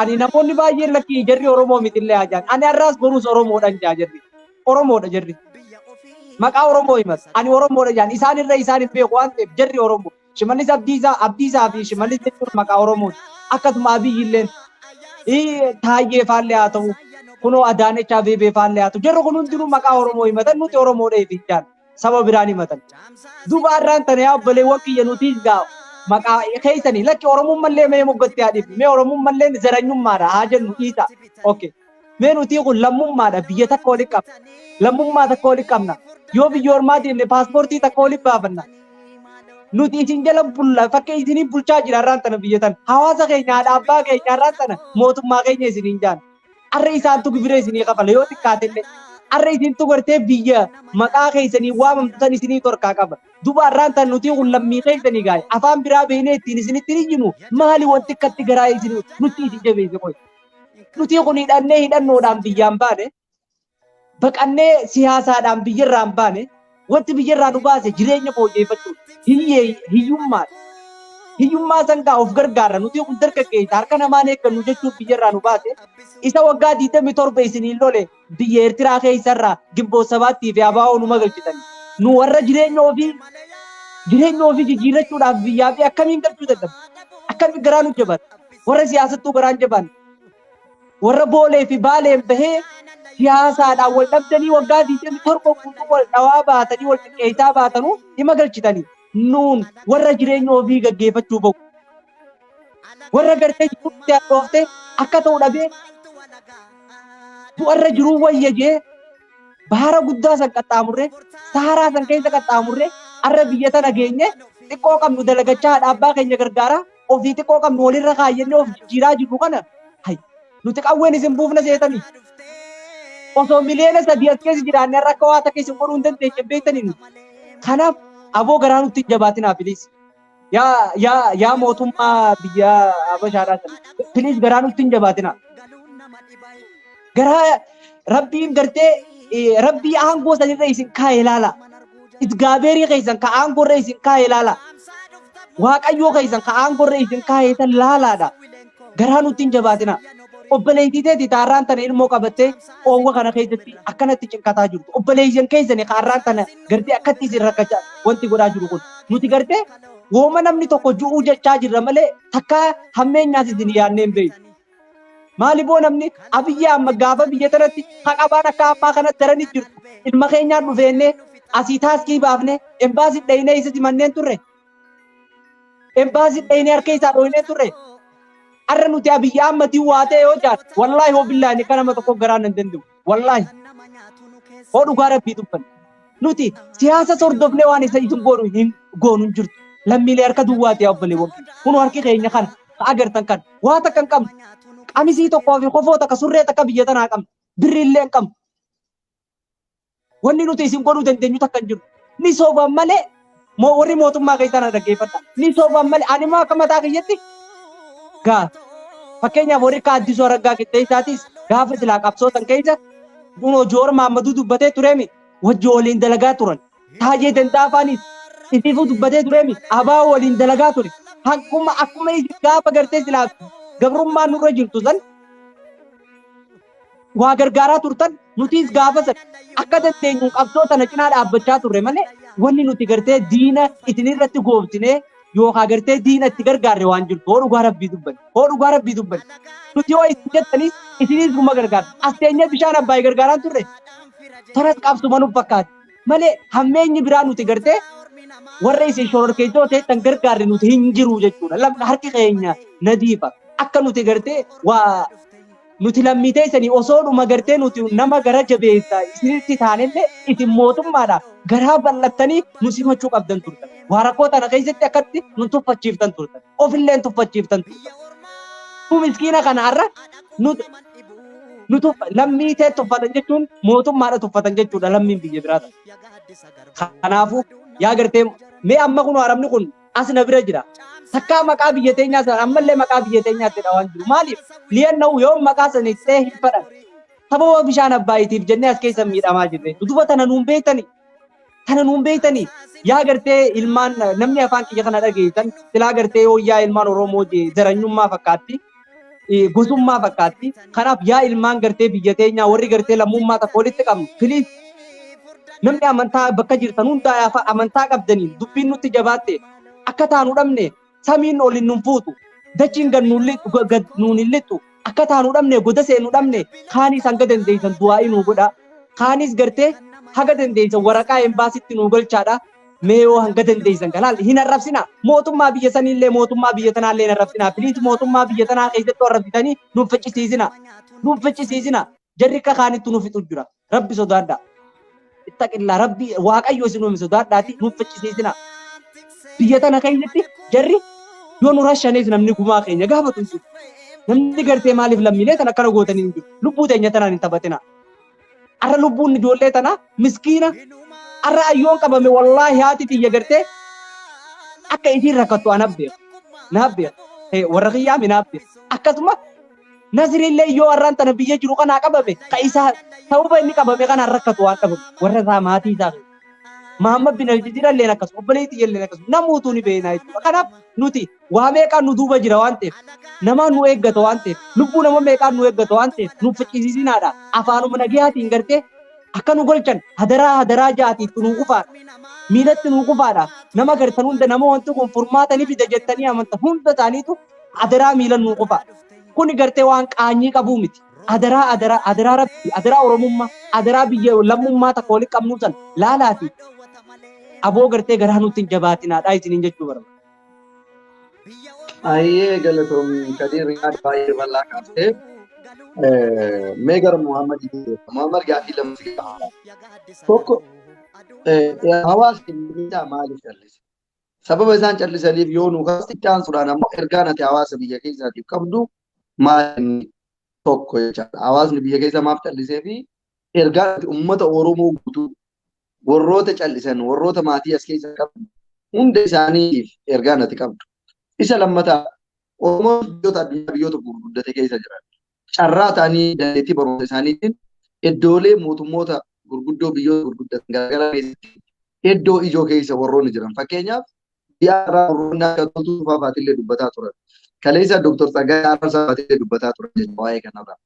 ani namoonni baay'een lakkii jarri Oromoo mitillee ajaan. Ani har'aas boruus Oromoodhaan jaa jarri. Oromoodha jarri. Maqaa Oromoo himatu. Ani Oromoodha jaan. Isaan irra isaan hin beeku waan ta'eef jarri Oromoo. Shimallis Abdiisaa fi Shimallis jechuun maqaa Oromooti. Akkasuma Abiyyi illeen Taayyee faallee haa ta'u. Kunoo Adaanech Abeebee faallee haa ta'u. Jarri kun hundinuu maqaa Oromoo himatan nuti Oromoodha jaan. Saba biraan himatan. Duuba har'aan tana yaa obboleewwan kiyya nuti gaa maqaa keessanii lakki Oromummallee mee moggatti haa dhiifnu. Mee Oromummallee zaranyummaadha haa jennu dhiisa. Okay. Mee nuti kun lammummaadha biyya takka walitti qabna. Lammummaa takka walitti qabna. Yoo biyya ormaatiin paaspoortii takka walitti baafanna. Nuti isin jala bulla fakka isinii bulchaa jira har'aan tana biyya tana. Hawaasa keenya abbaa keenya har'aan tana mootummaa keenya isiniin jaan. Har'a isaantu gibira isinii qaba yoo xiqqaatellee. Har'a isintu gartee biyya maqaa keessanii waamamtutan isinii torkaa qaba. Duuba har'aan tana nuti kun lammii keessanii gaa'e afaan biraa beeknee ittiin isinitti hiyyinu maali wanti akkatti garaa isinii nuti isin jabeesse qoy. Nuti kun hidhannoodhaan biyyaan baane baqannee siyaasaadhaan biyyarraan baane wanti biyyarraa nu baase jireenya fooyyeffachuu hiyyummaadha. Hiyyummaa sangaa of gargaarra nuti kun dargaggeessa harka namaan eeggannu jechuun biyyarraa nu baase isa waggaa 27 isiniin lole biyya Eertiraa keessarraa Gimboo Sabaattii fi Abaa'oo nu magalchitanii nu warra jireenya ofii jijjiirrachuudhaaf biyyaa fi akkamiin galchuu dadhabna akkamiin garaa nu jabaata warra siyaasattuu garaan jabaan warra boolee fi baaleen bahee siyaasaadhaan wal dhabdanii waggaa 27 guutuu wal dhawaa baatanii wal xiqqeessaa baatanuu dhima galchitanii nuun warra jireenya ofii gaggeeffachuu bahu warra gartee jiruutti hadhoofte akka ta'u dhabee warra jiruu wayyajee bahara guddaa san qaxxaamurree saharaa san keessa qaxxaamurree har'a biyya tana geenye xiqqoo qabnu dalagachaa dhaabbaa keenya gargaara ofii xiqqoo qabnu walirra kaayyannee of jijjiiraa jirru kana nuti qawween isin buufna seetanii osoo miliyoona 3 as keessa jiraanne har'a akka waa takka isin godhuu hin dandeenye beektanii nuti. Kanaaf aboo garaa nutti hin jabaatinaa filiis. Yaa mootummaa biyya Habashaadhaa sana filiis garaa nutti hin jabaatinaa. Garaa rabbiin gartee rabbii aangoo sanirra isin kaa'e ilaala. Itgaabeerii keessan ka aangoorra isin kaa'e ilaala. Waaqayyoo keessan ka aangoorra isin kaa'e san laalaadha. Garaa nutti hin jabaatinaa. Obboleettii teeti taarraan tana ilmoo qabattee oowwa kana keessatti akkanatti cinqataa jirtu. Obboleeyyan keessanii kaarraan tana gartee akkatti isin rakkachaa wanti godhaa jiru kun. Nuti gartee wooma namni tokko ju'uu jechaa jirra malee takka hammeenyaas isin yaadnee hin beeknu. Maaliboo namni Abiyyi amma gaafa biyya tanatti haqabaan akka ammaa kanatti daranii jirtu. Ilma keenyaan dhufeennee asii taaskii baafnee embaasii dhaynee isatti manneen turre. Embaasii dhaynee harka isaa dhooynee turre. Arra nuti Abiyyi Ahmedii waa ta'e yoo jaan wallaahi hoo billahi kan nama tokko garaan hin danda'u. Wallaahi hoo dhugaa rabbii dubbanne. Nuti siyaasa sordofnee waan isa isin goonu hin jirtu. Lammiilee harka duwwaati yaa obboleewwan. Kun harki keenya kan agartan kan waa takka hin qabnu. Qamisii tokkoo fi kofoo takka surree takka biyya tanaa qabnu. Birriillee hin qabnu. Wanni nuti isin godhuu dandeenyu takka hin jiru. Ni sooban malee warri mootummaa keessaa dhaggeeffadha. Ni sooban malee ani moo akka mataa kiyyatti gaa fakkeenyaaf warri akka Addisuu Araggaa Qixxeessaatis gaafa silaa qabsootan keessa kunoo Joor Maammaduu dubbatee tureemi wajji waliin dalagaa turan. Taajee Dandaafaanis isiifuu dubbatee tureemi abaa waliin dalagaa ture. Akkuma isin gaafa gartee silaa gabrummaan nurra jirtu san waa gargaaraa turtan nutis gaafa san akka dandeenyu qabsootana cinaa dhaabbachaa turre malee wanni nuti gartee diina isinirratti goobsinee yookaan gartee diina itti gargaarre waan jirtu hoo dhugaa rabbii dubbanne hoo dhugaa rabbii dubbanne nuti yoo isin jettanis isinis guma gargaarra asteenyee bishaan abbaayii gargaaraan turre taras qabsuma nuuf fakkaate malee hammeenyi biraa nuti gartee warra isin shororkeessoo ta'an gargaarre nuti hin jiru jechuudha lamna harki keenya nadiifa akka nuti gartee waa nuti lammitee isanii osoo dhuma gartee nuti nama gara jabeessa isinitti taanellee isin mootummaadha garaa bal'attanii nu simachuu qabdan turtan. Waa rakkoo tana keessatti akkatti nu tuffachiiftan turtan. Ofillee tuffachiiftan turtan. Nu miskiina kana har'a lammii ta'e tuffatan jechuun mootummaadha tuffatan jechuudha lammiin biyya biraata. Kanaafuu yaa gartee mee amma kun arabni kun as na bira jira. Takkaa maqaa biyya teenyaa sana ammallee maqaa biyya teenyaatti dhawaan jiru. Maaliif? Li'anna'u yoo maqaa sana ta'e hin fadhan. Sababa bishaan abbaayitiif jennee as keessa miidhamaa jirre. Duduba tana nuun beektanii. Tana nuun beektanii. Yaa gartee ilmaan namni afaan kiyya kana dhageessan silaa gartee yoo yaa ilmaan Oromoo zaranyummaa fakkaatti. Gosummaa fakkaatti. Kanaaf yaa ilmaan gartee biyya teenyaa warri gartee lammummaa tokko walitti qabnu. Filiif namni amantaa bakka jirtan hundaa amantaa qabdanii dubbiin nutti jabaatte akka taanu dhabne samiin olin nun fuutu dachiin gad nuun hin lixxu akka taanu dhabne goda seenu dhabne kaanis hanga dandeessan du'aa'ii nuu godha kaanis gartee haga dandeessan waraqaa embaasitti nuu galchaadha mee yoo hanga dandeessan kanaal hin arrabsina mootummaa biyya sanillee mootummaa biyya tanaallee hin arrabsina filiis mootummaa biyya tanaa keessatti arrabsitanii nuuf ficcisiisina jarri akka kaanittu nuuf fixu jira rabbi sodaadha ittaqillaa rabbi waaqayyo isin uume sodaadhaati nuuf ficcisiisina biyya tana keessatti jarri yoo nu rashaneef namni gumaa keenya gaafatu jiru. Namni gartee maaliif lammiilee tana akkana gootanii hin jiru. Lubbuu teenya tanaan hin taphatina. Arra lubbuun ijoollee tana miskiina arra ayyoon qabame wallaahi haati xiyya gartee akka isiin rakkattu an abbeeku. Na abbeeku. Warra kiyyaami na abbeeku. Akkasuma Nasrillee yoo arraan tana biyya jiru kanaa qabame ka isaa ta'uba inni qabame kanaan rakkatu waan qabame warra isaa maatii isaa. Muhammad bin Al-Jizira illee akkasuma obboleettii illee akkasuma namuutuu ni beeknaa jechuudha. Kanaaf nuti waa meeqaan nu duuba jira waan ta'eef namaa nu eeggata waan ta'eef lubbuu nama meeqaan nu eeggata waan ta'eef nuuf ficcisiisinaadha. Afaanuma nagayaatiin gartee akka nu golchan hadaraa jaatiitti nu qufaadha. Miilatti nu qufaadha. Nama gartan hunda nama wanti kun furmaatanii fida jettanii amantan hunda isaaniitu hadaraa miilan nu qufa. Kuni gartee waan qaanyii qabuu miti. Hadaraa rabbi hadaraa oromummaa hadaraa biyya lammummaa takka walitti qabnuu san laalaati. Aboo gartee garaa nutti hin jabaatinaadha isiniin jechuu barbaada. Ayyee galatoomii Kadir yaada baay'ee bal'aa kaasee meegar Muhammad gaafii lamatti gaafata. Tokko hawaasni miidhaa maaliif callise? Sababa isaan callisaniif yoo nu kaastichaan sudhaan ammoo ergaan ati hawaasa biyya keessaatiif qabdu maali tokko jechaadha. Hawaasni biyya keessa maaf callisee fi ergaan ati uummata Oromoo guutuu warroota callisan warroota maatii as keessa qabdu hunda isaaniif ergaan ati qabdu. Isa lammataa Oromoo biyyoota gurguddate keessa jiran carraa ta'anii dandeettii barumsa isaaniitiin iddoolee mootummoota gurguddoo biyyoota gurguddatan garaagaraa keessatti iddoo ijoo keessa warroonni jiran fakkeenyaaf biyya irraa warroonni akka tuutuu fa'aatillee dubbataa turan. kaleessa Dr. Tsaggaayee Arrasaa baatee dubbataa ture jechuudha waa'ee kanarraa.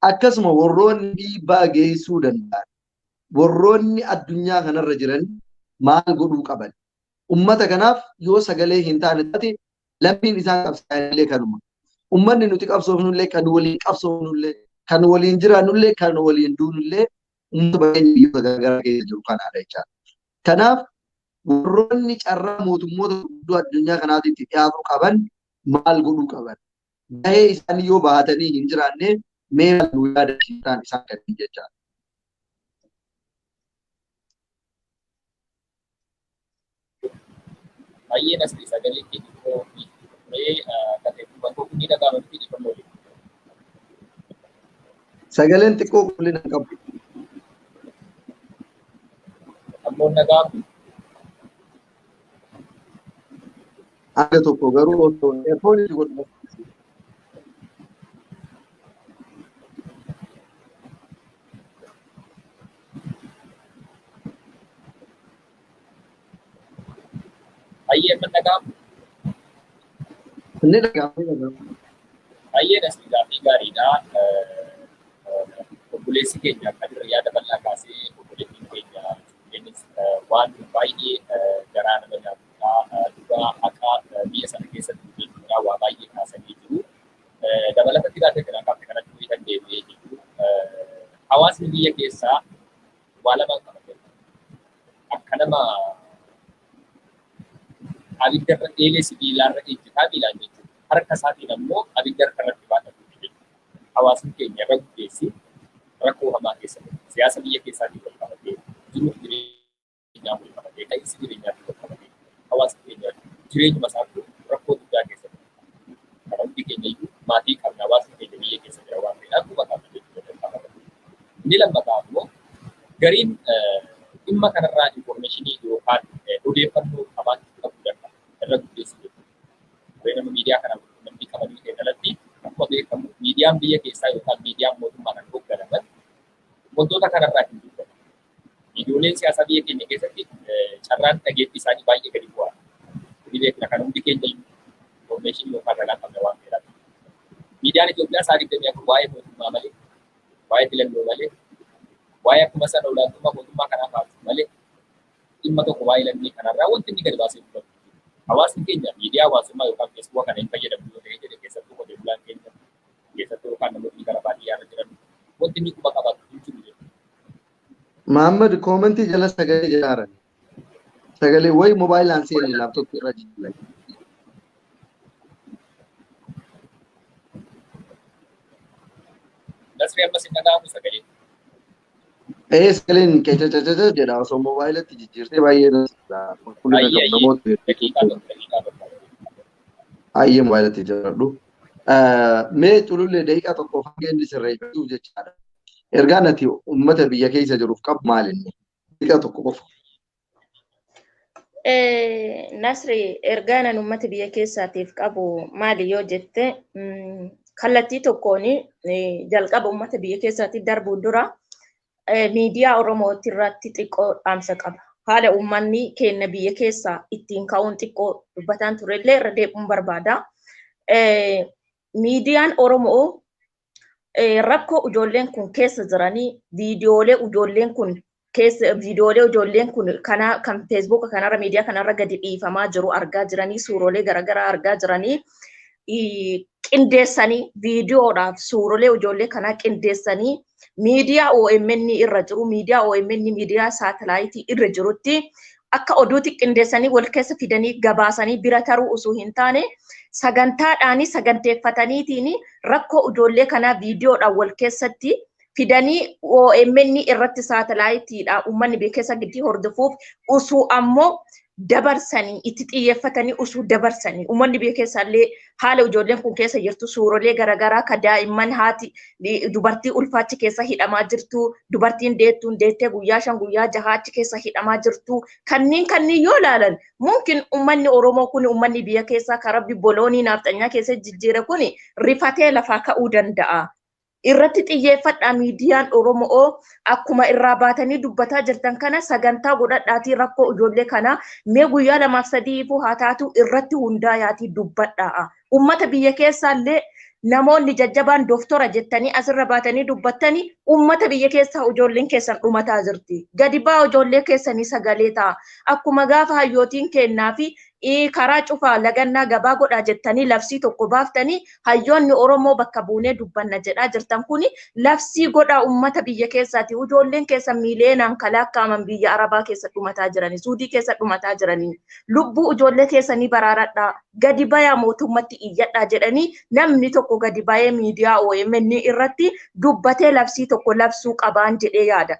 Akkasuma warroonni dhiibbaa geessisuu danda'an warroonni addunyaa kanarra jiran maal godhuu qaban? Ummata kanaaf yoo sagalee hin taane taate lammiin isaan qabsaa'anillee kanuma. Ummanni nuti qabsoofnullee kan waliin qabsoofnullee kan waliin jiraannullee kan waliin duunullee ummata baay'ee biyyoota garaagaraa keessa jiru kanaadha jechaadha. Kanaaf warroonni carraa mootummoota guddoo addunyaa kanaatitti dhiyaatuu qaban maal godhuu qaban? Gahee isaanii yoo bahatanii hin jiraanne mee nu yaadachiisaan isaan kanneen jechaadha. Baay'ee nasti sagalee keetii bakka hundi dhagaamatti dhifannoo jiru. Sagaleen xiqqoo qulqullina hin qabu. Ammoon dhagaamu. Akka tokko garuu osoo eerfoonitti godhamu. Baay'ee man dhagaamu. Inni dhagaamu. Baay'ee nasti gaaffii gaariidha. Obboleessi keenya akka irra yaada bal'aa kaasee obboleettiin keenya innis waan baay'ee garaa nama nyaatudha. Dhugaa haqa biyya sana keessatti hojjechuudha waa baay'ee kaasanii jiru. Dabalatatti gaaffii kana qabxe kanatti kan deebi'ee jiru. Hawaasni biyya keessaa waa lama qabate. Akka nama abidda irra eelee sibiilaarra ejjetaa biilaan jechuudha. Harka isaatiin ammoo abidda irratti baatatu jechuudha. Hawaasni keenya irra guddeessi rakkoo hamaa keessatti siyaasa biyya keessaatiin wal qabatee jiruuf jireenyaa wal qabatee qabiinsa jireenyaatiin wal qabatee hawaasni keenya jireenyuma isaatti rakkoo guddaa keessatti kana hundi keenya iyyuu maatii qabna hawaasni keenya biyya keessa jira waan ta'eef akkuma qabna jechuudha. Inni lammataa ammoo gariin dhimma kanarraa infoormeeshinii yookaan odeeffannoo qabaachuu qabuu danda'a irra guddeessi jechuudha. Nama miidiyaa kana namni qabanii ta'e alatti akkuma beekamu miidiyaan biyya keessaa yookaan miidiyaan mootummaa kan hoogganaman wantoota kanarraa hin dubbatan. Viidiyooleen siyaasaa biyya keenya keessatti carraan dhageettii isaanii baay'ee gadi bu'aa. Ni beekna kan hundi keenya infoormeeshinii yookaan ragaa qabna waan ta'eedha. Miidiyaan Itoophiyaa isaa digdamii afur waa'ee mootummaa malee, waa'ee filannoo malee, waa'ee akkuma sana olaantummaa mootummaa kanaaf haasa'u malee dhimma tokko waa'ee lammii kanarraa wanti inni gadi baasee dubbatu. Hawaasni keenya miidiyaa hawaasummaa yookaan feesbuuka kana hin fayyadamu yoo ta'e jedhe keessattuu qotee bulaan keenya keessattuu yookaan namoonni gara baadiyyaa irra jiran wanti inni quba qabaatu hin jiru jechuudha. Muhammad koomentii jala sagalee jedhaaran. Sagalee wayi moobaayilaa seeni laaptooppii irra jira. Dasrii ammas hin dhaga'amu sagalee. Sagaleen keessa jedha osoo moobaayilatti jijjiirtee baay'ee namoota baay'ee moobaayilatti jedhadhu. Mee culullee daqiiqaa tokkoof hanga inni sirreeffatuuf jechaadha. Ergaan ati uummata biyya keessa jiruuf qabu maal inni? Daqiiqaa tokko qofa. Nasri ergaan ani uummata biyya keessaatiif qabu maali yoo jette kallattii tokkoon jalqaba uummata biyya keessaatiif darbuun dura miidiyaa Oromootti irratti xiqqoo dhaamsa qaba. Haala uummanni keenya biyya keessaa ittiin ka'uun xiqqoo dubbataan turellee irra deebi'uun barbaada. Miidiyaan Oromoo rakkoo ijoolleen kun keessa jiranii viidiyoolee ijoolleen kun kan feesbuuka kanarra miidiyaa kanarra gadi dhiifamaa jiru argaa jiranii suurolee garaagaraa argaa jiranii qindeessanii viidiyoodhaaf suurolee ijoollee kanaa qindeessanii miidiyaa OMN irra jiru miidiyaa OMN miidiyaa saatelaayitii irra jirutti akka oduutti qindeessanii wal keessa fidanii gabaasanii bira taruu osoo hin taane sagantaadhaanii saganteeffataniitiin rakkoo ijoollee kanaa viidiyoodhaan wal keessatti fidanii OMN irratti saatalaayitiidhaan uummanni biyya keessa giddii hordofuuf osoo ammoo dabarsanii itti xiyyeeffatanii osoo dabarsanii uummanni biyya keessaallee haala ijoolleen kun keessa jirtu suurolee garaagaraa ka daa'imman haati dubartii ulfaachi keessa hidhamaa jirtu dubartiin deettuun deettee guyyaa 5 guyyaa 6 keessa hidhamaa jirtu kanneen yoo ilaalan mumkin uummanni Oromoo kun uummanni biyya keessaa karabbi boloonii naafxanyaa keessa jijjiire kun rifatee lafaa ka'uu danda'a. Irratti xiyyeeffadhaa miidiyaan Oromoo akkuma irraa baatanii dubbataa jirtan kana sagantaa godhadhaatii rakkoo ijoollee kana mee guyyaa 2-3 haa taatu irratti hundaa'aatii dubbadhaa. ummata biyya keessaallee namoonni jajjabaan doktora jettanii asirra baatanii dubbattanii ummata biyya keessaa ijoolleen keessan dhumataa jirti. Gadi baa ijoollee keessanii sagalee ta'a. Akkuma gaafa hayyootiin kennaa fi karaa cufaa lagannaa gabaa godhaa jettanii labsii tokko baaftanii hayyoonni Oromoo bakka buunee dubbanna jedhaa jirtan kuni labsii godhaa ummata biyya keessaati. Ijoolleen keessan miileenaan kalaakkaaman biyya Arabaa keessa dhumataa jiranii, Suudii keessa dhumataa jiranii. Lubbuu ijoollee keessanii baraaradhaa. Gadi bayaa mootummatti iyyadhaa jedhanii namni tokko gadi bayee miidiyaa OMN irratti dubbatee labsii tokko labsuu qabaan jedhee yaada.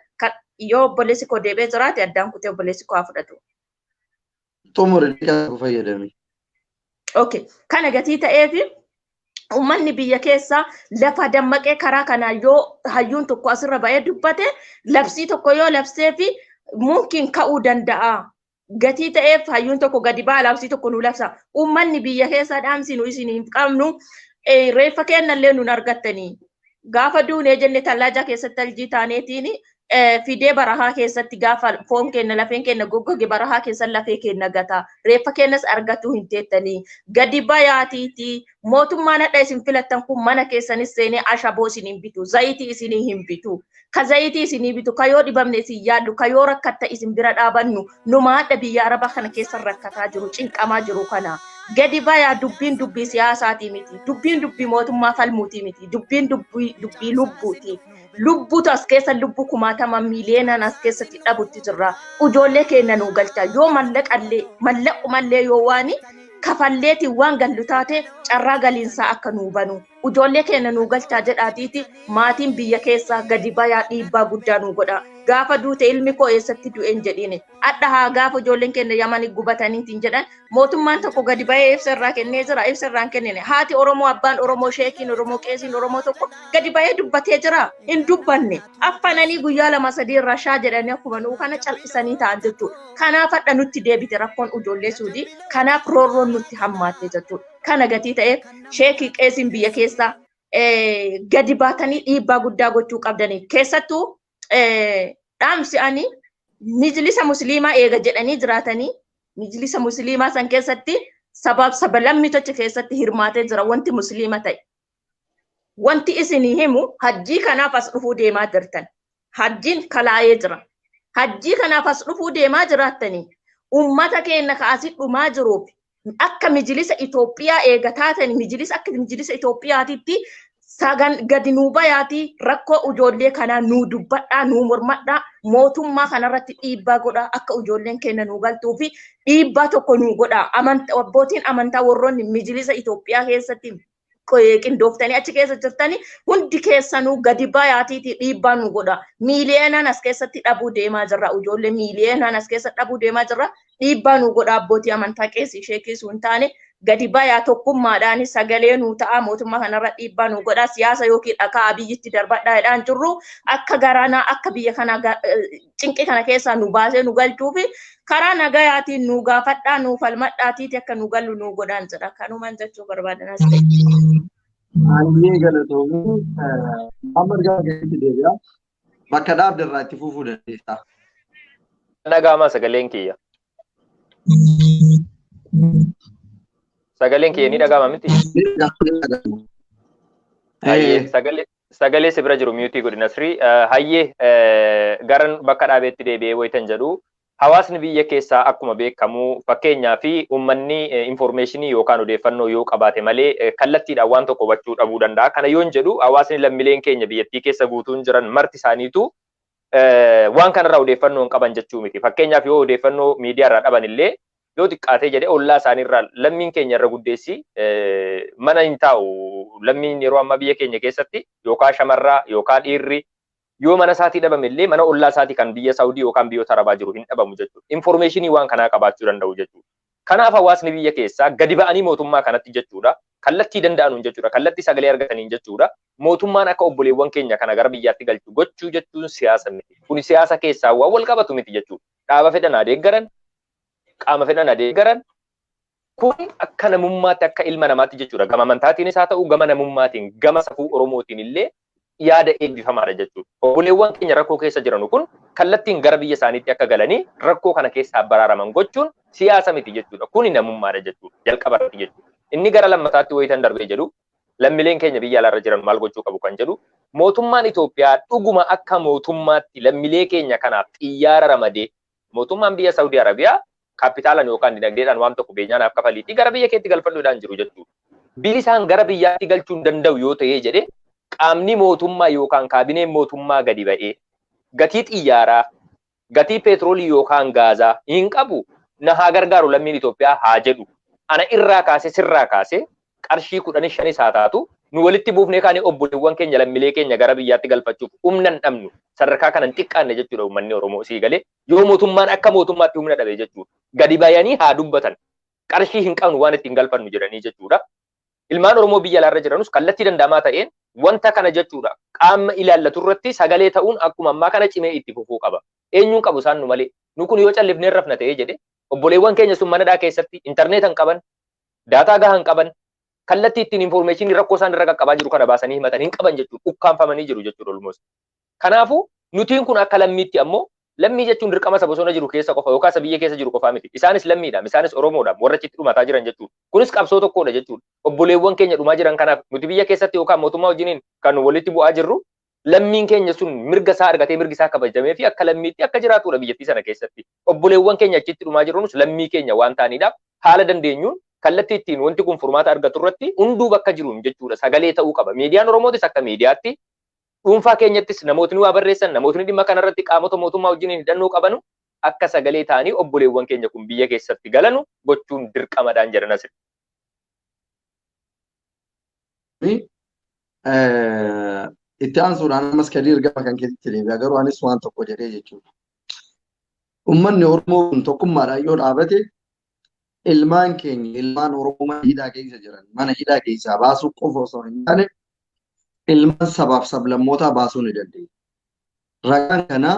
Yoo obboleessi koo deebee jiraate addaan kutee obboleessi koo haa fudhatu. Xumuri dhiqaa fayyadami. Okay. Kana gatii ta'eefi ummanni biyya keessa lafa dammaqee karaa kanaa yoo hayyuun tokko asirra ba'ee dubbate labsii tokko yoo labsee fi mumkin ka'uu danda'a. Gatii ta'eef hayyuun tokko gadi baa labsii tokko nu labsa. Ummanni biyya keessa dhaamsi nu isiniif qabnu reeffa kennallee nun argattanii. Gaafa duunee jenne tallaajaa keessatti aljii taaneetiin fidee barahaa keessatti gaafa foon kenna lafeen kenna goggoge barahaa keessan lafee kenna gata. Reeffa kennas argatu hin teettanii. Gadi bayaatiiti. Mootummaan hadha isin filattan kun mana keessanis seenee ashaboo isiniin bitu. Zayitii isinii hin bitu. Ka zayitii isinii bitu. Ka yoo dhibamne isin yaaddu. Ka yoo rakkatta isin bira dhaabannu. Numa hadha biyya Arabaa kana keessa rakkataa jiru. Cinqamaa jiru kana. Gadi bayaa dubbiin dubbii siyaasaatii miti. Dubbiin dubbii mootummaa falmuutii miti. Dubbiin dubbii lubbuuti. Lubbuutu as keessa lubbuu kumaatama miiliyeenaan as keessatti dhabutti jirra. Ijoollee keenya nuu galcha. Yoo mallaqumallee yoo waani kafalleeti waan gallu taate carraa galiinsaa akka nuu banu. Ijoollee keenya nuu galchaa jedhaatiiti maatiin biyya keessaa gadi bayaa dhiibbaa guddaa nuu godha. Gaafa duute ilmi koo eessatti du'een jedhine. Adda haa gaafa ijoolleen keenya Yamanii gubataniitiin jedhan mootummaan tokko gadi bayee ibsa irraa kennee jira. Ibsa irraan kennine. Haati Oromoo, abbaan Oromoo, sheekiin Oromoo, qeesiin Oromoo tokko gadi bayee dubbatee jira. Hin dubbanne. Affananii guyyaa lama sadii irraa shaa jedhanii akkuma nuu kana cal'isanii ta'an jechuudha. Kanaaf hadha nutti deebite rakkoon ijoollee Suudii. Kanaaf roorroon nutti hammaatte jechuudha. Kana gatii ta'eef sheekii qeesiin biyya keessaa gadi baatanii dhiibbaa guddaa gochuu qabdanii. Keessattuu dhaamsi ani mijlisa musliimaa eega jedhanii jiraatanii mijlisa musliimaa san keessatti saba lammitocha keessatti hirmaatee jira wanti musliima ta'e. Wanti isinii himu hajjii kanaaf as dhufuu deemaa jirtan. Hajjiin kalaayee jira. Hajjii kanaaf as dhufuu deemaa jiraattanii ummata keenya kaasii dhumaa jiruuf akka mijlisa Itoophiyaa eega taatanii mijlisa akka mijlisa Itoophiyaatitti sagan gadi nuu bayaati rakkoo ijoollee kanaa nuu dubbadhaa nuu mormadhaa mootummaa kanarratti dhiibbaa godhaa akka ijoolleen keenya nuu galtuu fi dhiibbaa tokko nuu godhaa abbootiin amantaa warroonni mijlisa Itoophiyaa keessatti qindooftanii achi keessa jirtanii hundi keessanuu gadi bayaatiiti dhiibbaa nuu godhaa miiliyeenaan as keessatti dhabuu deemaa jirra ijoollee miiliyeenaan as keessatti dhabuu deemaa jirra dhiibbaa nuu godhaa abbootii amantaa qeesii sheekii sun taane gadi bayaa tokkummaadhaan sagalee nuu ta'a mootummaa kanarra dhiibbaa nuu godha siyaasa yookiin dhakaa biyyitti darbadhaadhaan jirru akka garanaa akka biyya kana cinqii kana keessaa nu baasee nu galchuu fi karaa nagayaatiin nu gaafadhaa nu falmadhaatiiti akka nu gallu nu godhaan jedha kanumaan jechuu barbaadan as ta'e. Aannan galatoomuu amma argaa keessatti deebi'a. Bakka dhaabdarraa itti fufuu dandeessa. Nagaamaa sagaleen kiyya. Sagaleen kiyya ni dhaga'ama miti. Hayyee sagalee si bira jiru miyuutii godina Nasrii. Hayyee garan bakka dhaabeetti deebi'ee wayitan jedhu hawaasni biyya keessaa akkuma beekamu fakkeenyaa fi uummanni informationii yookaan odeeffannoo yoo qabaate malee kallattiidhaan waan tokko hubachuu dhabuu danda'a. Kana yoon jedhu hawaasni lammiileen keenya biyyattii keessa guutuun jiran marti isaaniitu waan kanarraa odeeffannoo hin qaban jechuu miti. Fakkeenyaaf yoo odeeffannoo miidiyaarraa dhaban illee yoo xiqqaatee jedhee ollaa isaaniirraa lammiin keenya irra guddeessi mana hin taa'u lammiin yeroo ammaa biyya keenya keessatti yookaan shamarraa yookaan dhiirri yoo mana isaatii dhabame illee mana ollaa isaatii kan biyya Saawudii yookaan biyyoota Arabaa jiru hin dhabamu jechuudha. Informationii waan kanaa qabaachuu danda'u jechuudha. Kanaaf hawaasni biyya keessaa gadi ba'anii mootummaa kanatti jechuudha. Kallattii danda'anuun jechuudha. Kallattii sagalee argataniin jechuudha. Mootummaan akka obboleewwan keenya kana gara biyyaatti galchu gochuu jechuun siyaasa miti. Kuni siyaasa keessaa waan wal qabatu miti jechuudha. Dhaaba fedhan adeeggaran, qaama fedhan adeeggaran kun akka namummaatti akka ilma namaatti jechuudha. Gama amantaatiinis haa ta'u gama namummaatiin gama safuu Oromootiin illee yaada eebbifamaadha jechuudha. Obboleewwan keenya rakkoo keessa jiran kun kallattiin gara biyya isaaniitti akka galanii rakkoo kana keessaa baraaraman gochuun siyaasa miti jechuudha. Kuni namummaadha jechuudha. Jalqabarratti jechuudha. Inni gara lammataatti wayitan darbee jedhu lammiileen keenya biyya alaarra jiran maal gochuu qabu kan jedhu mootummaan Itoophiyaa dhuguma akka mootummaatti lammiilee keenya kanaaf xiyyaara ramadee mootummaan biyya Saudi Arabiyaa kaapitaalaan yookaan dinagdeedhaan waan tokko beenyaanaaf kafaliitti gara biyya keetti galfadhuudhaan jiru jechuudha. Biyyi isaan gara biyyaatti galchuu hin danda'u yoo ta'ee jedhe qaamni mootummaa yookaan kaabineen mootummaa gadi ba'ee gatii xiyyaaraa, gatii peetroolii yookaan gaazaa hin qabu na haa gargaaru lammiin Itoophiyaa haa jedhu. Ana irraa kaasee sirraa kaasee qarshii 15 haa taatu nu walitti buufnee kaanii obboleewwan keenya lammiilee keenya gara biyyaatti galfachuuf humna hin dhabnu sadarkaa kanan xiqqaanne jechuudha uummanni Oromoo sii galee yoo mootummaan akka mootummaatti humna dhabe jechuudha. Gadi bayanii haa dubbatan qarshii hin qabnu waan ittiin galfannu jedhanii jechuudha. Ilmaan Oromoo biyya alaarra jiranus kallattii danda'amaa ta'een wanta kana jechuudha qaama ilaallatu irratti sagalee ta'uun akkuma ammaa kana cimee itti fufuu qaba. Eenyuun qabu isaan nu malee nu kun yoo callifnee rafna ta'ee jedhe obboleewwan keenya sun manadhaa keessatti intarneeta hin qaban daataa gahaa hin qaban kallattii ittiin infoormeeshinii rakkoo isaan irra qaqqabaa jiru kana baasanii himatan hin qaban jechuudha ukkaanfamanii jiru jechuudha olmoos. Kanaafuu nutiin kun akka lammiitti ammoo lammii jechuun dirqama saba bosona jiru keessa qofa yookaan biyya keessa jiru qofaa miti. Isaanis lammiidha, isaanis Oromoodha, warra achitti dhumataa jiran jechuudha. Kunis qabsoo tokkodha jechuudha. Obboleewwan keenya dhumaa jiran kanaaf nuti biyya keessatti yookaan mootummaa wajjiniin kan walitti bu'aa jirru lammiin keenya sun mirga isaa argatee mirgi isaa kabajamee fi akka lammiitti akka jiraatudha biyyattii sana keessatti. Obboleewwan keenya achitti dhumaa jirunus lammii keenya waan ta'aniidhaaf haala dandeenyuun kallattii ittiin wanti kun furmaata argatu irratti hunduu bakka jiruun jechuudha sagalee ta'uu qaba. Miidiyaan Oromootis akka miidiyaatti dhuunfaa keenyattis namootni waa barreessan namootni dhimma kanarratti qaamota mootummaa wajjiniin hidhannoo qabanu akka sagalee ta'anii obboleewwan keenya kun biyya keessatti galanu gochuun dirqamadhaan jedhan asirra. Itti aansuudhaan ammas Kadir gama kan keessatti deebi'a garuu anis waan tokko jedhee jechuudha. Uummanni Oromoo kun tokkummaadhaan yoo dhaabate ilmaan keenya ilmaan Oromoo mana hidhaa keessa jiran mana hidhaa keessaa baasuu qofa osoo hin taane ilmaan sabaaf sablammootaa baasuu ni dandeenya. Ragaan kana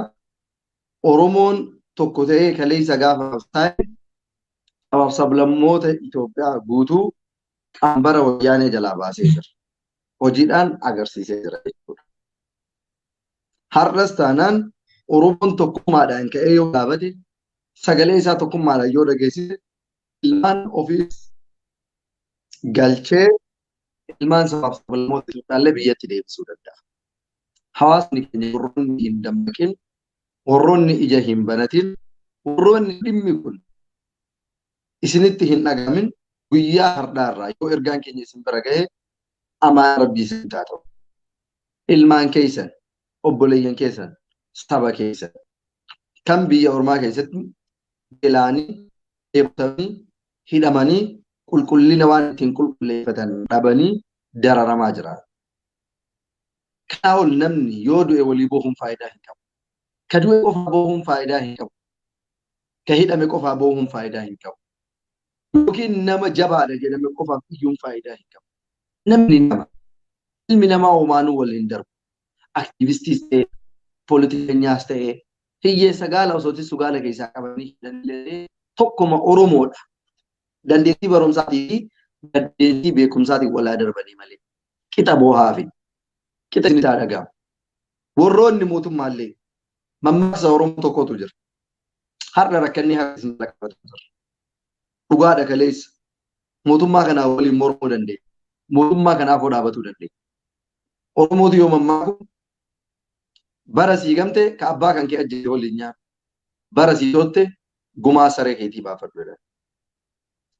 Oromoon tokko ta'ee kaleessa gaafa taa'e sabaaf sablammoota Itoophiyaa guutuu qambara wayyaanee jalaa baasee jira. Hojiidhaan agarsiisee jira jechuudha. Har'as taanaan Oromoon tokkummaadhaan ka'ee yoo dhaabate sagalee isaa tokkummaadhaan yoo dhageessise ilmaan ofiis galchee ilmaan sabaaf sablammoota Itoophiyaallee biyyatti deebisuu danda'a. Hawaasni keenya warroonni hin dammaqin, warroonni ija hin banatin, warroonni dhimmi kun isinitti hin dhagamin guyyaa har'aarraa yoo ergaan keenya isin bira ga'e amaan rabbii isin haa ta'u. Ilmaan keessan, obboleeyyan keessan, saba keessan kan biyya ormaa keessatti beela'anii, dheebotanii, hidhamanii qulqullina waan ittiin qulqulleeffatan dhabanii dararamaa jiran. Kanaa ol namni yoo du'e walii boohuun faayidaa hin qabu. Ka du'e qofaa boohuun faayidaa hin qabu. Ka hidhame qofaa boohuun faayidaa hin qabu. Yookiin nama jabaadha jedhame qofaaf iyyuun faayidaa hin qabu. Namni nama ilmi namaa homaanuu waliin darbu. Aktiivistiis ta'ee, poolitikanyaas ta'ee, hiyyeessa gaala osoo tissu gaala keessaa qabanii hidhanillee tokkuma Oromoodha. Dandeettii barumsaatii fi dandeettii beekumsaatiin walaa darbanii malee. Qixa boohaa fi qixa inni taa dhaga'a. Warroonni mootummaallee mammaaksa Oromoo tokkotu jira. Har'a rakkanni har'a isin qabatu jira. Dhugaadha kaleessa. Mootummaa kanaa waliin mormuu dandeenya. Mootummaa kanaaf dhaabatuu dandeenya. Oromooti yoo mammaaku bara sii gamte ka abbaa kan kee ajjeese waliin nyaata. Bara sii tootte gumaa saree keetii baafadhu jedhan.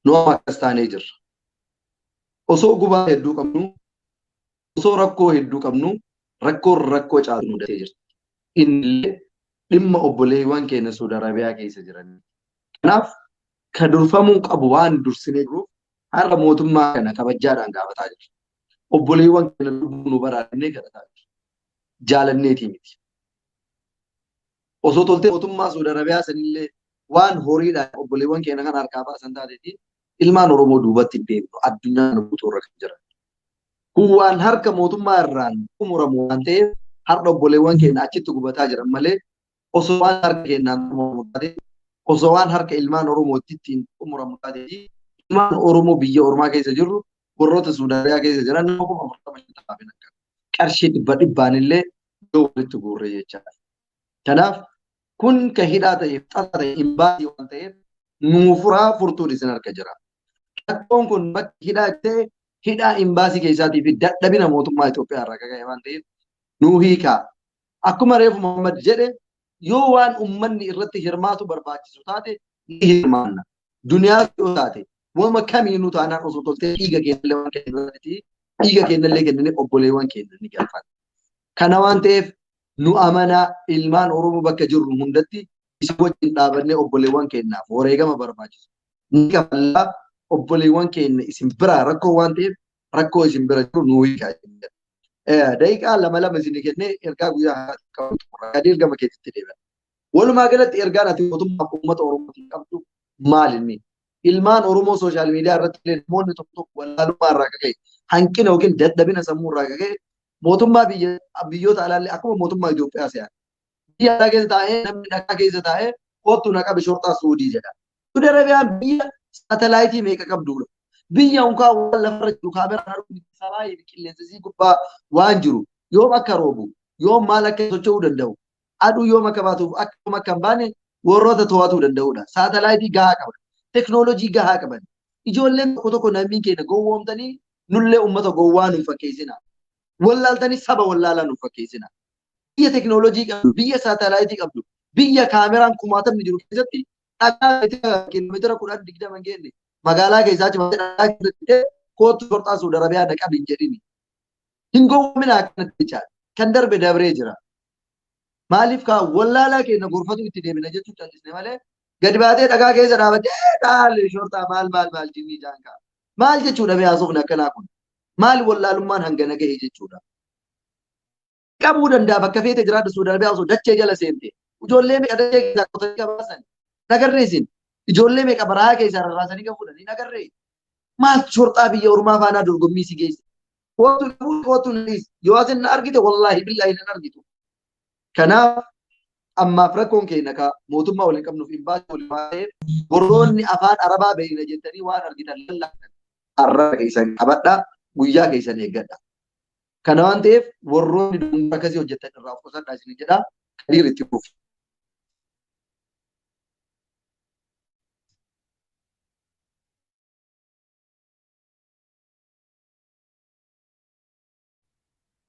Nu amma akkas taanee jirra. Osoo gubaa hedduu qabnu, osoo rakkoo hedduu qabnu, rakkoo caalu mudatee jirti. Innillee dhimma obboleewwan keenya Saudi Arabiyaa keessa jiran. Kanaaf ka durfamuu qabu waan dursinee jiruuf har'a mootummaa kana kabajaadhaan gaafataa jirra. Obboleewwan keenya lubbuu nu baraarannee kadhataa jirra. Jaalanneetii miti. Osoo toltee mootummaa Saudi Arabiyaa sanillee waan horiidhaan obboleewwan keenya kan harkaa baasan taateetiin ilmaan Oromoo duubatti hin deemnu addunyaan guutuu irra kan jiran. Kun waan harka mootummaa irraan xumuramu waan ta'eef har'a obboleewwan keenya achitti gubataa jiran malee osoo waan harka keenyaan xumuramu taate osoo waan harka ilmaan Oromootti ittiin xumuramu taate ilmaan Oromoo biyya ormaa keessa jirru warroota Saudi Arabiyaa keessa jiran nama kuma 40 akka qarshii dhibbaan illee yoo walitti guurre jechaadha. Kanaaf kun ka hidhaa ta'eef xaxaa ta'e hin baasii waan ta'eef nuufuraa furtuun isin harka jira. Rakkoon kun bakki hidhaa hidhaa imbaasii keessaatii fi dadhabina mootummaa Itoophiyaa irraa kan ka'e waan ta'eef nuu hiikaa. Akkuma reefu Muhammad jedhe yoo waan uummanni irratti hirmaatu barbaachisu taate ni hirmaanna. Duniyaa yoo taate wama kamiinuu taanaan osoo toltee dhiiga keenyallee waan kennanitti dhiiga keenyallee kennanii obboleewwan keenya ni galfata. Kana waan ta'eef nu amanaa ilmaan Oromoo bakka jirru hundatti isa wajjin dhaabannee obboleewwan keenyaaf wareegama barbaachisu. Ni kafallaa obboleewwan keenya isin biraa rakkoo waan ta'eef rakkoo isin bira jiru nuu hiikaa. Daqiiqaa lama isin kennee ergaa guyyaa qabu raadiyoo gama keessatti deebi'a. Walumaa galatti ergaan ati mootummaa uummata Oromootiin qabdu maal inni? Ilmaan Oromoo sooshaal miidiyaa irratti namoonni tokko wallaalummaa irraa ka'e hanqina yookiin dadhabina sammuu irraa ka'e mootummaa biyyoota alaallee akkuma mootummaa Itoophiyaa se'an. Biyya alaa keessa taa'ee namni dhagaa keessa taa'ee kootu naqa bishortaa Suudii jedha. Saudi Arabiyaan biyya saatalaayitii meeqa qabdudha? Biyya unkaa waan lafarra jiru kaameraan arguun sabaa qilleensisii gubbaa waan jiru yoom akka roobu yoom maal akka socho'uu danda'u aduu yoom akka baatuuf akkuma akka hin baane warroota to'atuu danda'udha. Saatalaayitii gahaa qaban, teknoolojii gahaa qaban. Ijoolleen tokko namni keenya gowwoomtanii nullee uummata gowwaa nuuf fakkeessina. Wallaaltanii saba wallaalaa nuuf fakkeessina. Biyya teknoolojii qabdu, biyya saatalaayitii qabdu, biyya kaameraan kumaatamni jiru keessatti dhagaa kiiloomeetira 10-20 hin geenne magaalaa keessaa cimaa dhagaa keessatti kootu Shorxaa Suudi Arabiyaa dhaqabi hin jedhini. Hin gowwoominaa akkanatti jechaadha. Kan darbe dabree jira. Maaliif kaa wallaalaa keenya gorfatu itti deemina jechuun callisne malee gadi baatee dhagaa keessa dhaabattee dhaal Shorxaa maal jinnii jaankaa. Maal jechuudha mee haasofni akkanaa kun? Maal wallaalummaan hangana gahe jechuudha. Qabuu danda'a bakka feete jiraadha Suudi Arabiyaa osoo dachee jala seente. Ijoollee meeqa dachee keessaa qotanii qabaasan? Nagarreesin. Ijoollee meeqa barahaa keessaa rarraasanii kan fuudhanii nagarree. Maal Shorxaa biyya ormaa faanaa dorgommii si geesse? Kootu yoo asin na argite wallaahi billaahi nan argitu. Kanaaf ammaaf rakkoon keenya ka mootummaa waliin qabnuuf hin baasne waliin baasee warroonni afaan Arabaa beekna jettanii waan argitan lallaasan har'a keessan qabadhaa guyyaa keessan eeggadha. Kana waan ta'eef warroonni dungaa akkasii hojjetan irraa of qusadhaa isin jedhaa Kadiir itti fufu.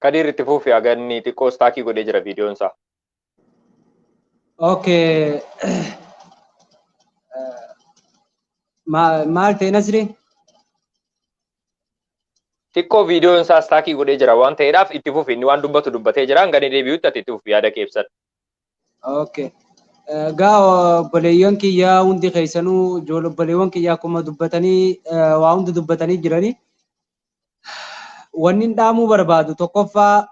Kadiir itti fufi aganni xiqqoo staakii godhee jira viidiyoon isaa. Okay. Maal ta'e Nasri? Xiqqoo viidiyoon isaa staakii godhee jira waan ta'eedhaaf itti fufi inni waan dubbatu dubbatee jira hangani deebi'utti ati itti fufi yaada keebsan. Okay. Gaa obboleeyyan kiyyaa hundi keessanuu obboleewwan kiyyaa akkuma dubbatanii waa hundi dubbatanii jiranii. Wanni dhaamuu barbaadu tokkoffaa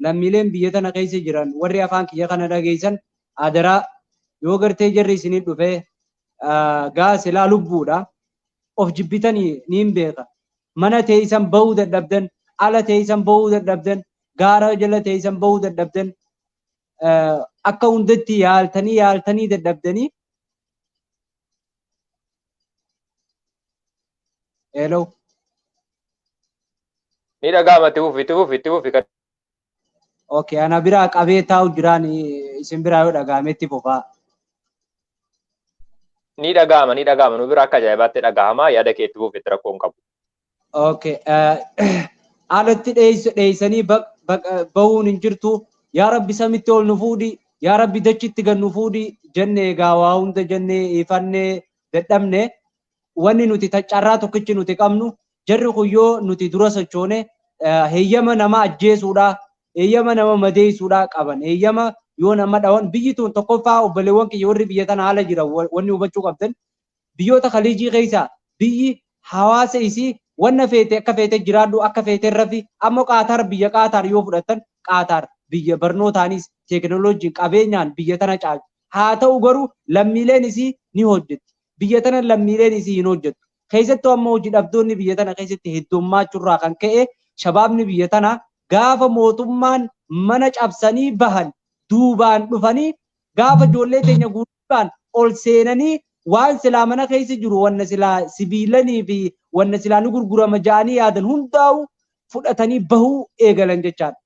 lammiileen biyya tana keessa jiran warri afaan kiyya kana dhageessan adaraa yoo gartee jarri isinii dhufee gaa silaa lubbuudha of jibbitanii ni hin beeka. Mana teessan bahuu dadhabdan, ala teessan bahuu dadhabdan, gaara jala teessan bahuu dadhabdan akka hundatti yaaltanii dadhabdanii. Hello. Ni dhaga'ama itti fufi. Okay, ana biraa qabee taa'u jiraan isin biraa yoo dhaga'ame itti fufaa. Ni dhaga'ama nu biraa akka ajaa'ibaatti dhaga'ama yaada kee itti fufi rakkoon qabu. Okay, alatti dheessanii bahuun hin jirtu. Yaa Rabbi samitti ol nu fuudhi, yaa Rabbi dachitti gad nu fuudhi jennee egaa waa hunda jennee ifannee dadhabne wanni nuti carraa tokkichi nuti qabnu jarri kun yoo nuti dura sochoone heeyyama nama ajjeesuudha, heeyyama nama madeessuudha qaban. Heeyyama yoo nama dhawan biyyi tun tokkoffaa obboleewwan kiyya warri biyya tana haala jira wanni hubachuu qabdan biyyoota Khaliijii keessa biyyi hawaasa isii wanna feete akka feete jiraadhu akka feete rafi ammoo Qaataar biyya Qaataar yoo fudhatan Qaataar biyya barnootaanis teekinooloojiin qabeenyaan biyya tana caalti. Haa ta'u garuu lammiileen isii ni hojjetti. Biyya tana lammiileen isii hin hojjettu. Keessattuu amma hojii dhabdoonni biyya tana keessatti heddummaachurraa kan ka'e shabaabni biyya tana gaafa mootummaan mana cabsanii bahan duubaan dhufanii gaafa ijoollee teenya guutuudhaan ol seenanii waan silaa mana keessa jiru wanna silaa sibiilanii fi wanna silaa nu gurgurama ja'anii yaadan hundaa'u fudhatanii bahuu eegalan jechaadha.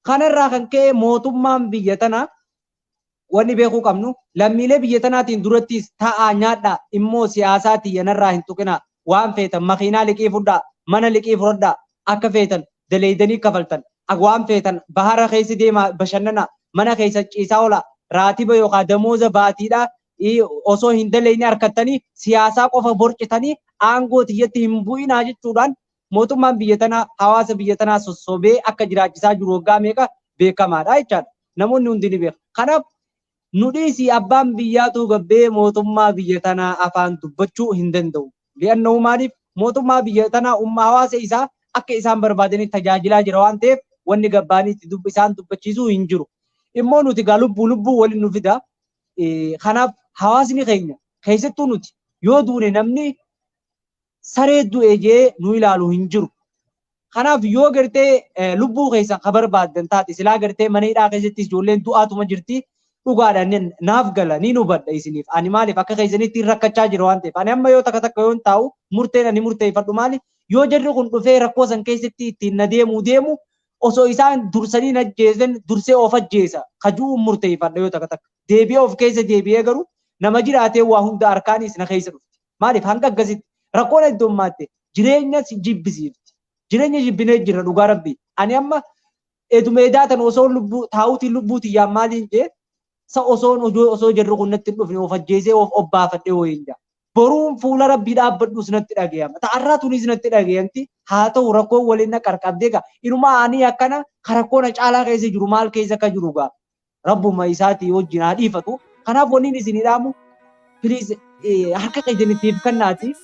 Kanarraa kan ka'e mootummaan biyya tana wanni beekuu qabnu lammiilee biyya tanaatiin durattis ta'aa nyaadhaa immoo siyaasaatiin yanarraa hin tuqinaa waan feetan makiinaa liqii fudhaa mana liqii fudhaa akka feetan daleeydanii kafaltan waan feetan bahara keessa deemaa bashannana mana keessa ciisaa oola raatiba yookaan damooza baatiidhaa osoo hin daleeyne harkattanii siyaasaa qofa borcitanii aangoo tiyyatti hin bu'inaa jechuudhaan mootummaan biyya tanaa hawaasa biyya tanaa sossobee akka jiraachisaa jiru waggaa meeqa beekamaadha jechaadha. Namoonni hundi ni beeku. Kanaaf nu dhiisii abbaan biyyaatu gabbee mootummaa biyya tanaa afaan dubbachuu hin danda'u. Li'annoo maaliif mootummaa biyya tanaa hawaasa isaa akka isaan barbaadanii tajaajilaa jira waan ta'eef wanni gabbaaniitti isaan dubbachiisuu hin jiru. Immoo nuti gaa lubbuu waliin nu fida. Kanaaf hawaasni keenya keessattuu nuti yoo duune namni saree du'e jee nu ilaalu hin jiru. Kanaaf yoo gartee lubbuu keessa ka barbaaddan taate silaa gartee mana hidhaa keessatti ijoolleen du'aatuma jirti dhugaadhaan naaf gala ni hubadha isiniif. Ani maaliif akka keessanitti rakkachaa jira waan ta'eef. Ani amma yoo takka yoo taa'u murteen ani murteeffadhu maali yoo jarri kun dhufee rakkoo san keessatti ittiin na deemu osoo isaan dursanii na ajjeesan dursee of ajjeesa kajuu murteeffadha yoo takka deebi'ee of keessa deebi'ee garuu nama jiraatee waa hunda harkaanis na keessa dhufti. Maaliif hanga akkasitti rakkoon heddummaatti jireenya jibbisiifti. Jireenya jibbinee jira dhugaa rabbii. Ani amma eedumeedaa tan osoo taa'uutiin lubbuutiin yaa maaliin jee osoo jarri kun natti hin dhufne of ajjeesee of baafadhee wayiin jaa. Boruun fuula rabbii dhaabbadhuus natti dhagayama. Ta'arraa tunis natti dhagayamti. Haa ta'u rakkoon waliin na qarqabdee gaa. Inumaa ani akkana rakkoon caalaa keessa jiru maal keessa akka jiru gaa. Rabbuma isaatii wajjin haa dhiifatu. Kanaaf wanni isin dhaamu piliis harka keessanittiif kannaati.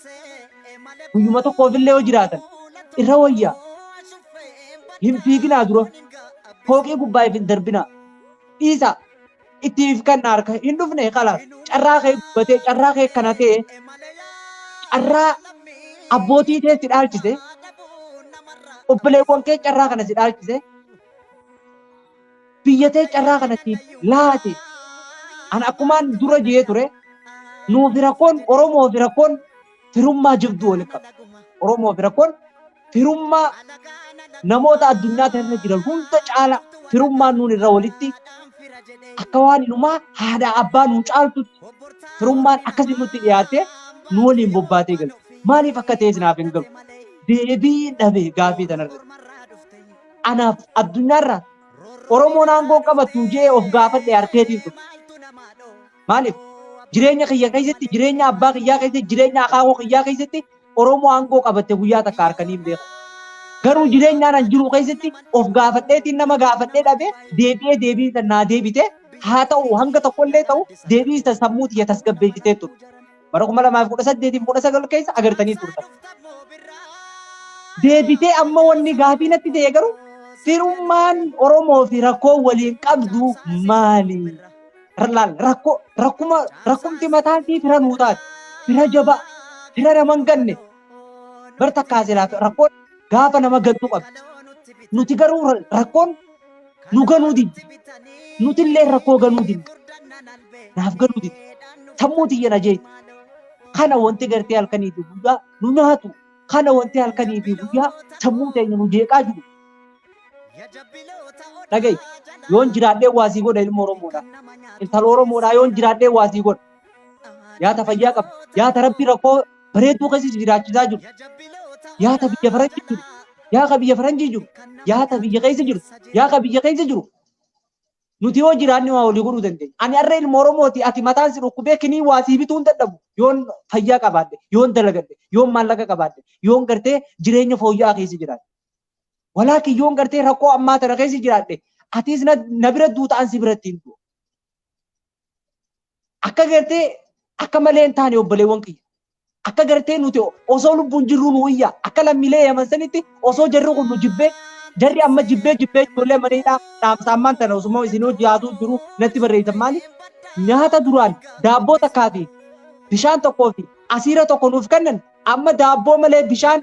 Guyyuma tokkoofillee yoo jiraatan irra wayyaa. Hin fiiginaa dura. Fooqii gubbaa hin darbinaa. Dhiisa ittiif kannaa harka hin dhufne qalaas. Carraa kee gubbatee carraa kee kana ta'e carraa abbootii kee si dhaalchise obboleewwan kee carraa kana si dhaalchise biyyatee carraa kanatti laate an akkumaan dura jee ture nuufi rakkoon Oromoo fi rakkoon firummaa jibduu waliin qaba. Oromoo fi rakkoon firummaa namoota addunyaa irra jiran hunda caala firummaan nuun irra walitti akka waan inumaa haadha abbaa nuun caaltutti firummaan akkasii nutti dhiyaate nu waliin bobbaatee galu. Maaliif akka ta'e sinaaf hin galu? Deebii dhabe gaafii tanarra. Anaaf addunyaarraa Oromoon aangoo qabatu jee of gaafadhe harkeetiin dhufu. Maaliif? Jireenya kiyya keessatti, jireenya abbaa kiyyaa keessatti, jireenya akaakuu kiyyaa keessatti Oromoo aangoo qabatte guyyaa takka harkanii hin beeku. Garuu jireenyaan an jiru keessatti of gaafadheetiin nama gaafadhee dhabe deebii naa deebite haa ta'u hanga tokkollee ta'u deebii isa sammuu xiyya tasgabbeessitee turte. Bara 2018 keessa agartanii turtan. Deebitee amma wanni gaafii natti ta'e garuu firummaan Oromoo fi rakkoo waliin qabdu maali? Rakkumti mataatii fira nuutaati. Fira jaba, fira nama hin ganne. Bar takkaasee rakkoon gaafa nama gaddu qabdi. Nuti garuu rakkoon nu ganuu diddi. Nutillee rakkoo ganuu diddi. Naaf ganuu diddi. Sammuu xiyya na jeeti. Kana wanti gartee halkanii fi guyyaa nu nyaatu. Kana wanti halkanii fi guyyaa sammuu teenya nu jeeqaa jiru. Dhaga'i yoon jiraadhee waasii godha ilma Oromoodha. Intala Oromoodha yoon jiraadhee waasii godha. Yaata fayyaa qaba. Yaata rabbi rakkoo bareedduu keessa jiraachisaa jiru. Yaata biyya faranjii jiru. Yaaka biyya faranjii jiru. Yaata biyya keessa jiru. Yaaka biyya keessa jiru. Nuti yoo jiraanne waa walii godhuu dandeenya. Ani har'a ilma Oromooti ati mataan si dhukkubee kinii waasii bituu hin dadhabu. Yoon fayyaa qabaadde, yoon dalagadde, yoon maallaqa qabaadde, yoon gartee jireenya fooyya'aa keessa jiraadde. Walaakin yoon gartee rakkoo ammaa tana keessa jiraadde atis na bira duutaan si biratti hin du'u. Akka gartee akka malee hin taane obboleewwan kiyya. Akka gartee nuti osoo lubbuun jirru nu iyya akka lammiilee yaman sanitti osoo jarri kun nu jibbee jarri amma jibbee ijoollee maneedhaa dhaamsaammaan tana osuma isin hojjaatu jiru natti barreessan maali? Nyaata duraan daabboo takkaa fi bishaan tokkoo fi asiira tokko nuuf kennan amma daabboo malee bishaan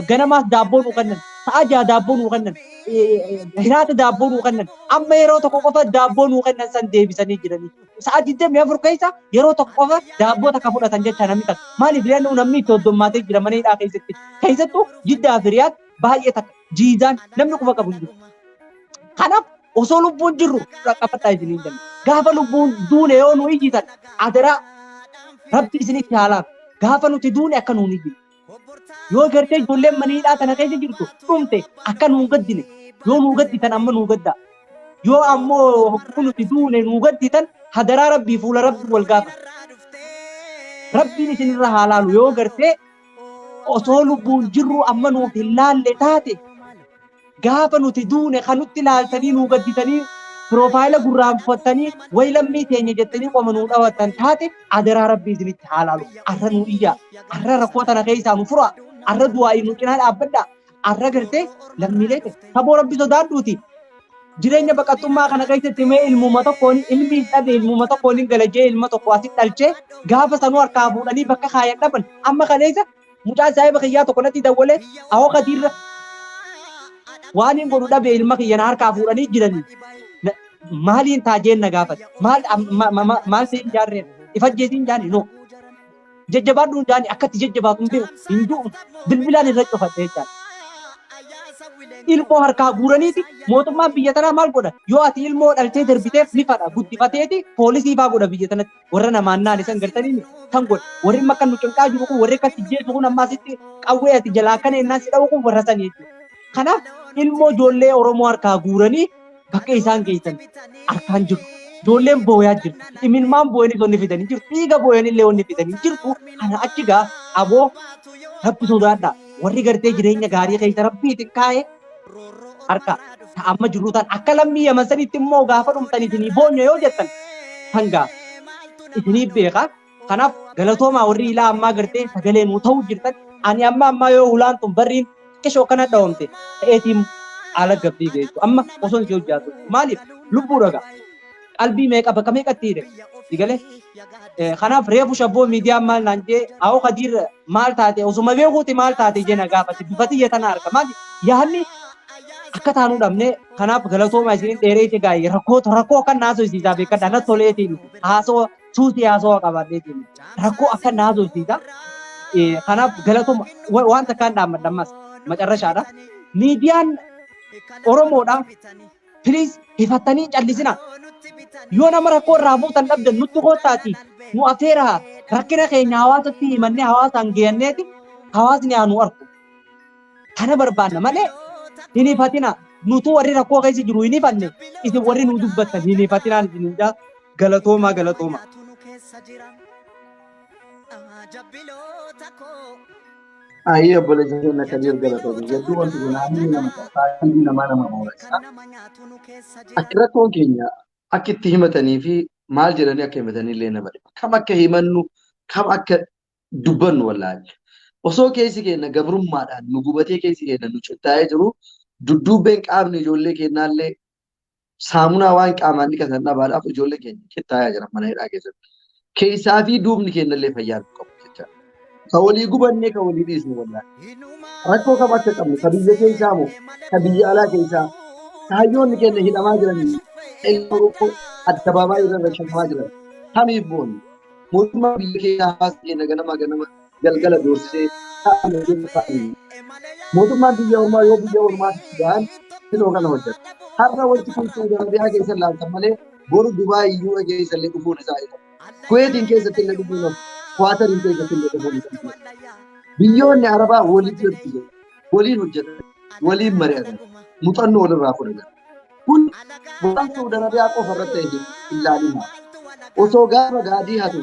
ganamaas daabboo nuu kennan sa'a jaha daabboo nuu kennan hiraata daabboo nuu kennan amma yeroo tokko qofa daabboo nuu kennan san deebisanii jiranii. Sa'a 24 keessa yeroo tokko qofa daabboo takka fudhatan jecha namni takka maaliif illee namni itti hoddommaatee jira maneedhaa keessatti keessattuu Jiddaa fi Riyaad baay'ee takka jiizaan namni quba qabu jiru. Kanaaf osoo lubbuun jirru qaqqabadhaa isiniin danda'a. Gaafa lubbuun duune yoo nu iyyitan adaraa rabbi isinitti haalaaf gaafa nuti duune akka nuun iyyine. Yoo gartee ijoolleen maniidhaa tana keessa jirtu dhumte akka nuun gaddine yoo nuu gadditan amma nuu gaddaa. Yoo ammoo nuti duune nuu gadditan hadaraa rabbii fuula rabbii wal gaafa. Rabbiin isinirra haa laalu yoo gartee osoo lubbuun jirru amma nuuf hin laalle taate gaafa nuti duune kan nutti laaltanii nuu gadditanii piroofaayila gurraanfattanii wayi lammii teenya jettanii qoma nuu dhawattan taate adaraa rabbii isinitti haa laalu. Arra nuu iyyaa, arra rakkoo tana keessaa nu furaa, arra du'aa'ii nu cinaa dhaabbadhaa, arra gartee lammiilee ta'e saboo rabbi sodaadhuuti. Jireenya baqattummaa kana keessatti mee ilmuma tokkoon ilmi dhabe ilmuma tokkoon galajee ilma tokko asitti dhalchee gaafa sanuu harkaa fuudhanii bakka kaayan dhaban amma kaleessa mucaa saahiba kiyyaa tokko natti dawwalee awoo kadiirra waan hin godhu dhabe ilma kiyya na harkaa fuudhanii jiranii maaliin taajeen na gaafate maal ta'in jaarreen ifajjeetiin jaani no jajjabaadhuun jaani akkatti jajjabaatu hin du'u bilbilaan irra cufadhe jechaan. Ilmoo harkaa guuraniiti mootummaan biyya tanaa maal godha yoo ati ilmoo dhaltee darbiteef ni fadha guddifateeti poolisii faa godha biyya tanatti warra namaan naanisan gartanii kan godha warri makkan nu cinqaa jiru kun warri akkas jeesu kun ammaasitti qawwee ati jalaa kana ennaan si dhawu kun warra sanii jechuudha. Kanaaf ilmoo ijoollee Oromoo harkaa guuranii bakka isaan geessan harkaan jiru. Ijoolleen booyaa jirtu. Imimmaan booyanii onni fidanii jirtu. Dhiiga booyanillee onni fidanii jirtu. Kana achi gaa aboo rabbi sodaadhaa. Warri gartee jireenya gaarii keessa rabbiitiin kaa'ee harka amma jirru tan akka lammii Yaman sanitti immoo gaafa dhumtan isinii boonya yoo jettan hanga isinii beeka. Kanaaf galatoomaa warri ilaa ammaa gartee sagalee nuu ta'uu jirtan ani amma yoo ulaan tun barriin qishoo kana dhawamte ta'eetiin ala gabbii geessu amma osoo si hojjaatu maaliif lubbuu dhagaa qalbii meeqa bakka meeqatti hidhe digalee kanaaf reefu shabboo miidiyaa maal naan jee awoo kadiir maal taate osuma beekuuti maal taate jena gaafate bifatiyya tana harka maali yaanni akka taanuu dhabne kanaaf galatoomaa isin dheereeti gaayee rakkoo kan naasoo isiisaa beekadha na toleetiin haasoo suusii haasoo qabaadheetiin rakkoo akka naasoo isiisaa kanaaf galatooma waan takkaan dhaammadhammas macarrashaadha miidiyaan Oromoodhaan please hifattanii callisina yoo nama rakkoo irraa buutan dhabdan nutti kootaati nu afeeraa rakkina keenya hawaasatti himannee hawaasaan geeyyanneeti hawaasni haa nu argu kana barbaanna malee hin hifatina nutu warri rakkoo keessa jiru hin hifanne isin warri nu dubbattan hin hifatinaan isin hin jaa galatoomaa galatoomaa. Ayya boleh jadi nak kadir galatoomaa jadi wanti kun namni nama taa'anii nama oolcha. Akira koon keenya akka itti himatanii fi maal jedhanii akka himatanii illee nama dhiba. Kam akka himannu kam akka dubbannu wallaahi. Osoo keessi keenya gabrummaadhaan nu gubatee keessi keenya nu cittaa'ee jiru dudduubbeen qaamni ijoollee keenyaallee saamunaa waan qaamaan dhiqatan dhabaadhaaf ijoollee keenya cittaa'aa jira mana hidhaa keessatti. Keessaa fi duubni keenyallee fayyaa qabu jecha. Ka walii gubannee ka walii dhiisnu wallaahi. Rakkoo kam akka qabnu ka biyya keessaa moo ka biyya alaa keessaa kaayyoonni keenya hidhamaa jiranii ilma Oromoo addabaabaay irra rashamaa jiran kamiif boonu mootummaa biyya keessaa hawaasa keenya ganama galgala doorsisee ta'an hojjetu ta'anii mootummaan biyya ormaa yoo biyya ormaatti ga'an siloo kana hojjetu. Har'a wanti kun Saudi Arabiyaa keessa laaltan malee boru Dubaay iyyuu keessa illee dhufuun isaa isa. Kuweetiin keessatti illee dhufuun isa. Kuwaatariin keessatti illee dhufuun isa. Biyyoonni Arabaa walitti hojjetu. Waliin hojjetan. Waliin mari'atan. Muuxannoo walirraa fudhatan. Kun waan Saudi Arabiyaa qofa irratti ta'e ilaalina. Osoo gaafa gaadii hatu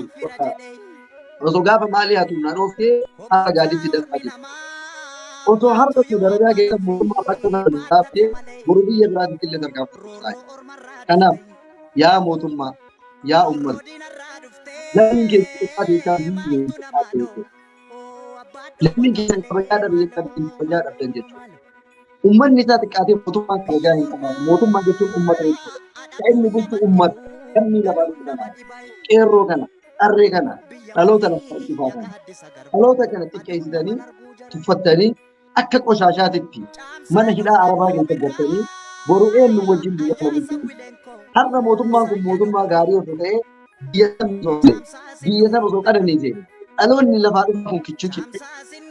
osoo gaafa maalii hatu na dhoofee haala gaadiitti darbaa jirti. Osoo har'a Saudi Arabiyaa keessa mootummaa bakka sana dhaabbee boru biyya biraatti illee tarkaanfatu. Kanaaf yaa mootummaa yaa uummata lammiin keessa xiqqaate isaa biyya lammiin keessa kabajaa dhabe kabajaa dhabdan jechuudha. Uummanni isaa xiqqaatee mootummaan kabajaa hin qabaatu. Mootummaa jechuun uummata jechuudha. Kan inni bulchu uummata lammii lafaa dhufuudhaan qeerroo kana qarree kana dhaloota lafa dhufaa kana dhaloota kana xiqqeessitanii tuffattanii akka qoshaashaatitti mana hidhaa Arabaa keessa galchanii boru eenyu wajjin biyya kana bulchu. Har'a mootummaan kun mootummaa gaarii osoo ta'ee biyya sana osoo qadaniise dhaloonni lafaa dhufaa kun kichuu kitte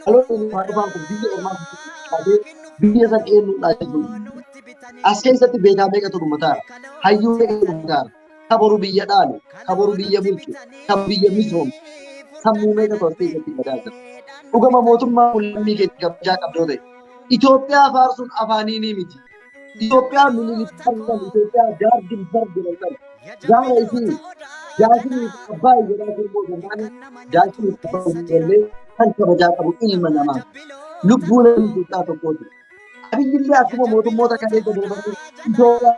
dhaloonni lafaa dhufaa kun biyya ormaa kichuu biyya sana eenyuudhaa jechuudha. As keessatti beekaa meeqatu dhumataara hayyuu meeqatu dhumataara kaboru biyya dhaalu kaboru biyya bulchu kan biyya misoomu sammuu meeqa tortee irratti badaa jira. Dhugama mootummaa lammii keetti kabajaa qabdoo ta'e. Itoophiyaa faarsuun afaanii ni miti. Itoophiyaa miliilitarran Itoophiyaa jaargin fardiran gaara isii jaasini abbaa jedhaa turmoo jennaan jaasini abbaa jedhallee kan kabajaa qabu ilma namaa. Lubbuu namni Itoophiyaa tokkooti. Abiyyillee akkuma mootummoota kanneen dabalatu Itoophiyaa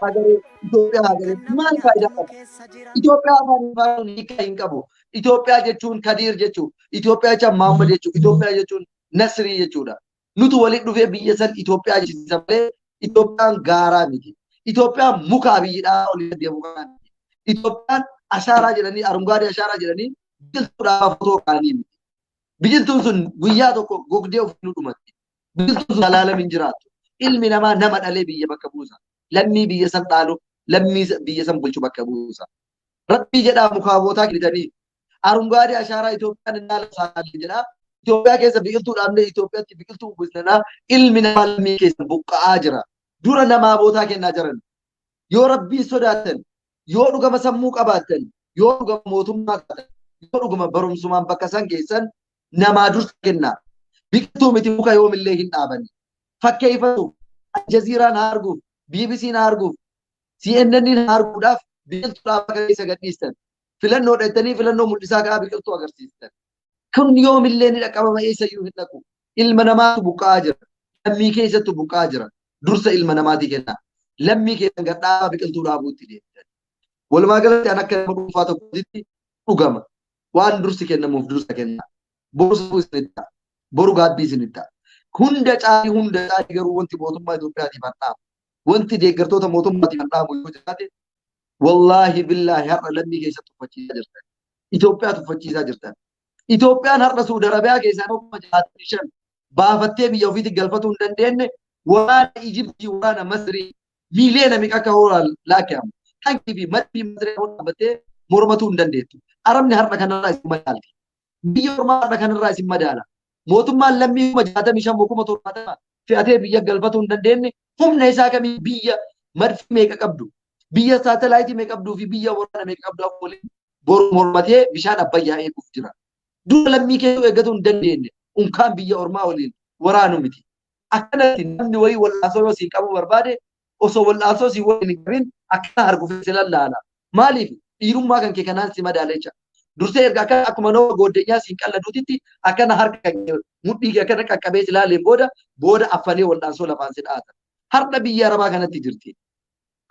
hagaree maal faayidaa qaba? Itoophiyaa afaan faarsuun hiikaa hin qabu. Itoophiyaa jechuun Kadiir jechuudha. Itoophiyaa jechuun Mahammad jechuudha. Itoophiyaa jechuun Nasrii jechuudha. Nutu waliin dhufee biyya san Itoophiyaa jechuudha malee Itoophiyaan gaaraa miti. Itoophiyaan mukaa biyyiidhaa olii deemu kanaan. Itoophiyaan ashaaraa jedhanii arungaadee ashaaraa jedhanii biqiltuudhaaf otoo kaanii miti. Biqiltuun sun guyyaa tokko gogdee ofii nu dhumatti. Biqiltuun sun alaalam hin jiraatu. Ilmi namaa nama dhalee biyya bakka buusa. Lammii biyya san dhaalu, lammii biyya san bulchu bakka buusa. Rabbii jedhaa mukaabootaa kilitanii. Arungaadee ashaaraa Itoophiyaan inni saalii jedhaa. Itoophiyaa keessa biqiltuu dhaabnee Itoophiyaatti biqiltuu uwwisnanaa ilmi namaa lammii keessa buqqa'aa jira. Dura namaa bootaa kennaa jiran. Yoo rabbii sodaatan, yoo dhugama sammuu qabaatan, yoo dhugama mootummaa qabaatan, yoo dhugama barumsumaan bakka san keessan namaa dursa kennaa. Biqiltuu miti muka yoomillee hin dhaabani. Fakkeeffatu Aljaziiraan haa arguuf, BBC'n haa arguuf, CNN'n haa arguudhaaf biqiltuu dhaabaa keessa gadhiistan. Filannoo dheettanii filannoo mul'isaa ka'aa biqiltuu agarsiistan. Kun yoomillee ni dhaqqabama eessayyuu hin dhaqu. Ilma namaatu buqqa'aa jira. Lammii keessattu buqqa'aa jira. Dursa ilma namaati kenna. Lammii keessan gadhaabaa biqiltuu dhaabuutti deemtan. Walumaa galatti an akka nama dhuunfaa tokkotti dhugama. Waan dursi kennamuuf dursa kenna. Boru safuu isinitti boru gaabbii isinitti hunda caalii garuu wanti mootummaa Itoophiyaatiif handhaamu. Wanti deeggartoota mootummaatiif handhaamu yoo jiraate wallaahi billaahi har'a lammii keessatti tuffachiisaa jirtan. Itoophiyaa tuffachiisaa jirtan. Itoophiyaan har'a Suudi Arabiyaa keessaa 65 baafattee biyya ofiitti galfatuu hin dandeenye waraana Ijiptii waraana Masrii miiliyoona meeqa akka hoolaa laakkaa'amu. Tankii fi madbii Masrii dhaabbattee mormatuu hin dandeettu. Arabni har'a kanarraa isin madaalti. Biyya ormaa har'a kanarraa isin madaala. Mootummaan lammii 65,070 fe'atee biyya galfatuu hin dandeenye humna isaa kamii biyya madfii meeqa qabdu biyya saatalaayitii meeqa qabduu fi biyya waraana meeqa qabdu waliin boru mormatee bishaan abbayyaa eeguuf jira. Dura lammii keessoo eeggatuu hin dandeenye unkaan biyya ormaa waliin waraanu miti. Akkanatti namni wayii wal'aansoo yoo siin qabu barbaade osoo wal'aansoo siin waliin hin qabin akkana arguuf si lallaala. Maaliif dhiirummaa kan kee kanaan si madaalecha. Dursee erga akkana akkuma nama gooddeenyaa siin qalladuutitti akkana harka mudhii akkana qaqqabee si laaleen booda affalee wal'aansoo lafaan si dhaatan. Har'a biyya Arabaa kanatti jirti.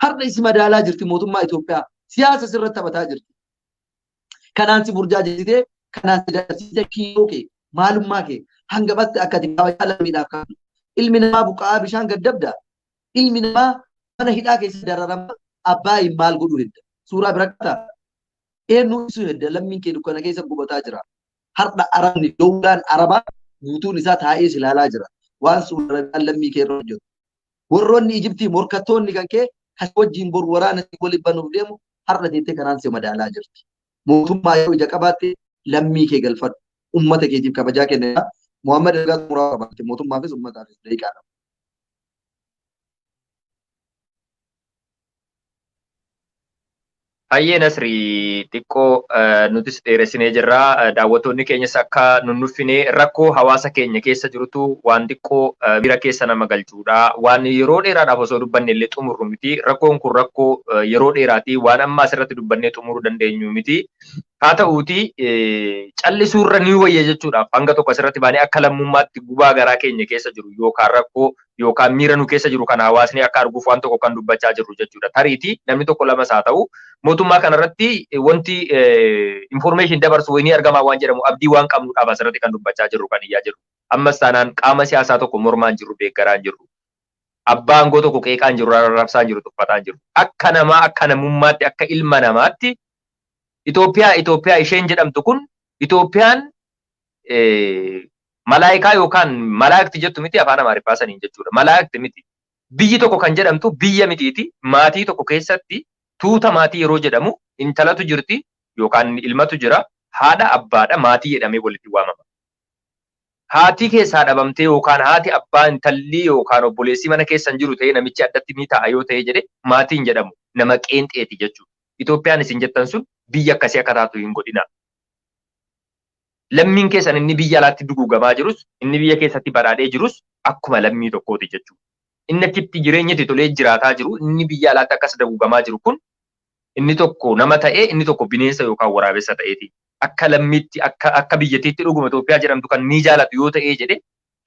Har'a isi madaalaa jirti mootummaa Itoophiyaa. Siyaasa sirratti taphataa jirti. Kanaan si burjaajessitee kanaan si dadhabsiisee kiyyoo kee maalummaa kee hangamatti akka ati kabajaa lammiidhaaf qabdu. Ilmi namaa buqqa'aa bishaan gaddabdaa. Ilmi namaa mana hidhaa keessa dararama abbaa maal godhu hedda. Suuraa bira qabtaa. Eenyu ibsu hedda lammiin kee dukkana keessa gubataa jira. Har'a Arabni dowlaan Arabaa guutuun isaa taa'ee si ilaalaa jira. Waan Suudi Arabiyaan lammii kee irra hojjetu. Warroonni Ijiptii morkattoonni kan kee kan wajjin boru waraana waliin banuuf deemu har'a teettee kanaan si madaalaa jirti. Mootummaa yoo ija qabaatte lammii kee galfadhu. Uummata keetiif kabajaa kenna. Muhammad ergaa xumuraa qabaate mootummaafis uummataafis daqiiqaadha. Hayyee Nasrii xiqqoo nutis dheeressinee jirra. Daawwattoonni keenyas akka nunnuffinee rakkoo hawaasa keenya keessa jirutu waan xiqqoo bira keessa nama galchuudha. Waan yeroo dheeraadhaaf osoo dubbanne illee xumurru miti. Rakkoon kun rakkoo yeroo dheeraati. Waan amma asirratti dubbannee xumuruu dandeenyu miti. Haa ta'uuti callisuurra ni wayya jechuudhaaf hanga tokko asirratti baanee akka lammummaatti gubaa garaa keenya keessa jiru yookaan rakkoo yookaan miira nu keessa jiru kan hawaasni akka arguuf waan tokko kan dubbachaa jirru jechuudha. Tariitii namni tokko lamas haa ta'u mootummaa kanarratti wanti information dabarsu wayinii argamaa waan jedhamu abdii waan qabnuudhaaf asirratti kan dubbachaa jirru kan iyyaa jirru. Ammas taanaan qaama siyaasaa tokko mormaan jirru deeggaraan jirru. Abbaa aangoo tokko qeeqaan jiru rarrabsaan jiru tuffataan jiru. Akka namaa akka namummaatti akka ilma namaatti Itoophiyaa isheen jedhamtu kun Itoophiyaan malaayikaa yookaan malaayikti jettu miti afaan Amaariffaa saniin jechuudha. Malaayikti miti. Biyyi tokko kan jedhamtu biyya mitiiti. Maatii tokko keessatti tuuta maatii yeroo jedhamu intalatu jirti yookaan ilmatu jira. Haadha abbaadha maatii jedhamee walitti waamama. Haati keessaa dhabamtee yookaan haati abbaa intalli yookaan obboleessi mana keessan jiru ta'ee namichi addatti ni ta'a yoo ta'e jedhe maatiin jedhamu nama qeenxeeti jechuudha. Itoophiyaan isin jettan sun biyya akkasii akka taatu hin godhina. lammiin keessan inni biyya alaatti duguugamaa jirus inni biyya keessatti badhaadhee jirus akkuma lammii tokkooti jechuudha. Inni achitti jireenya itti tolee jiraataa jiru inni biyya alaatti akkas duguugamaa jiru kun inni tokko nama ta'ee inni tokko bineensa yookaan waraabessa ta'eeti. Akka lammiitti akka biyyattiitti dhuguma Itoophiyaa jedhamtu kan ni jaalatu yoo ta'ee jedhe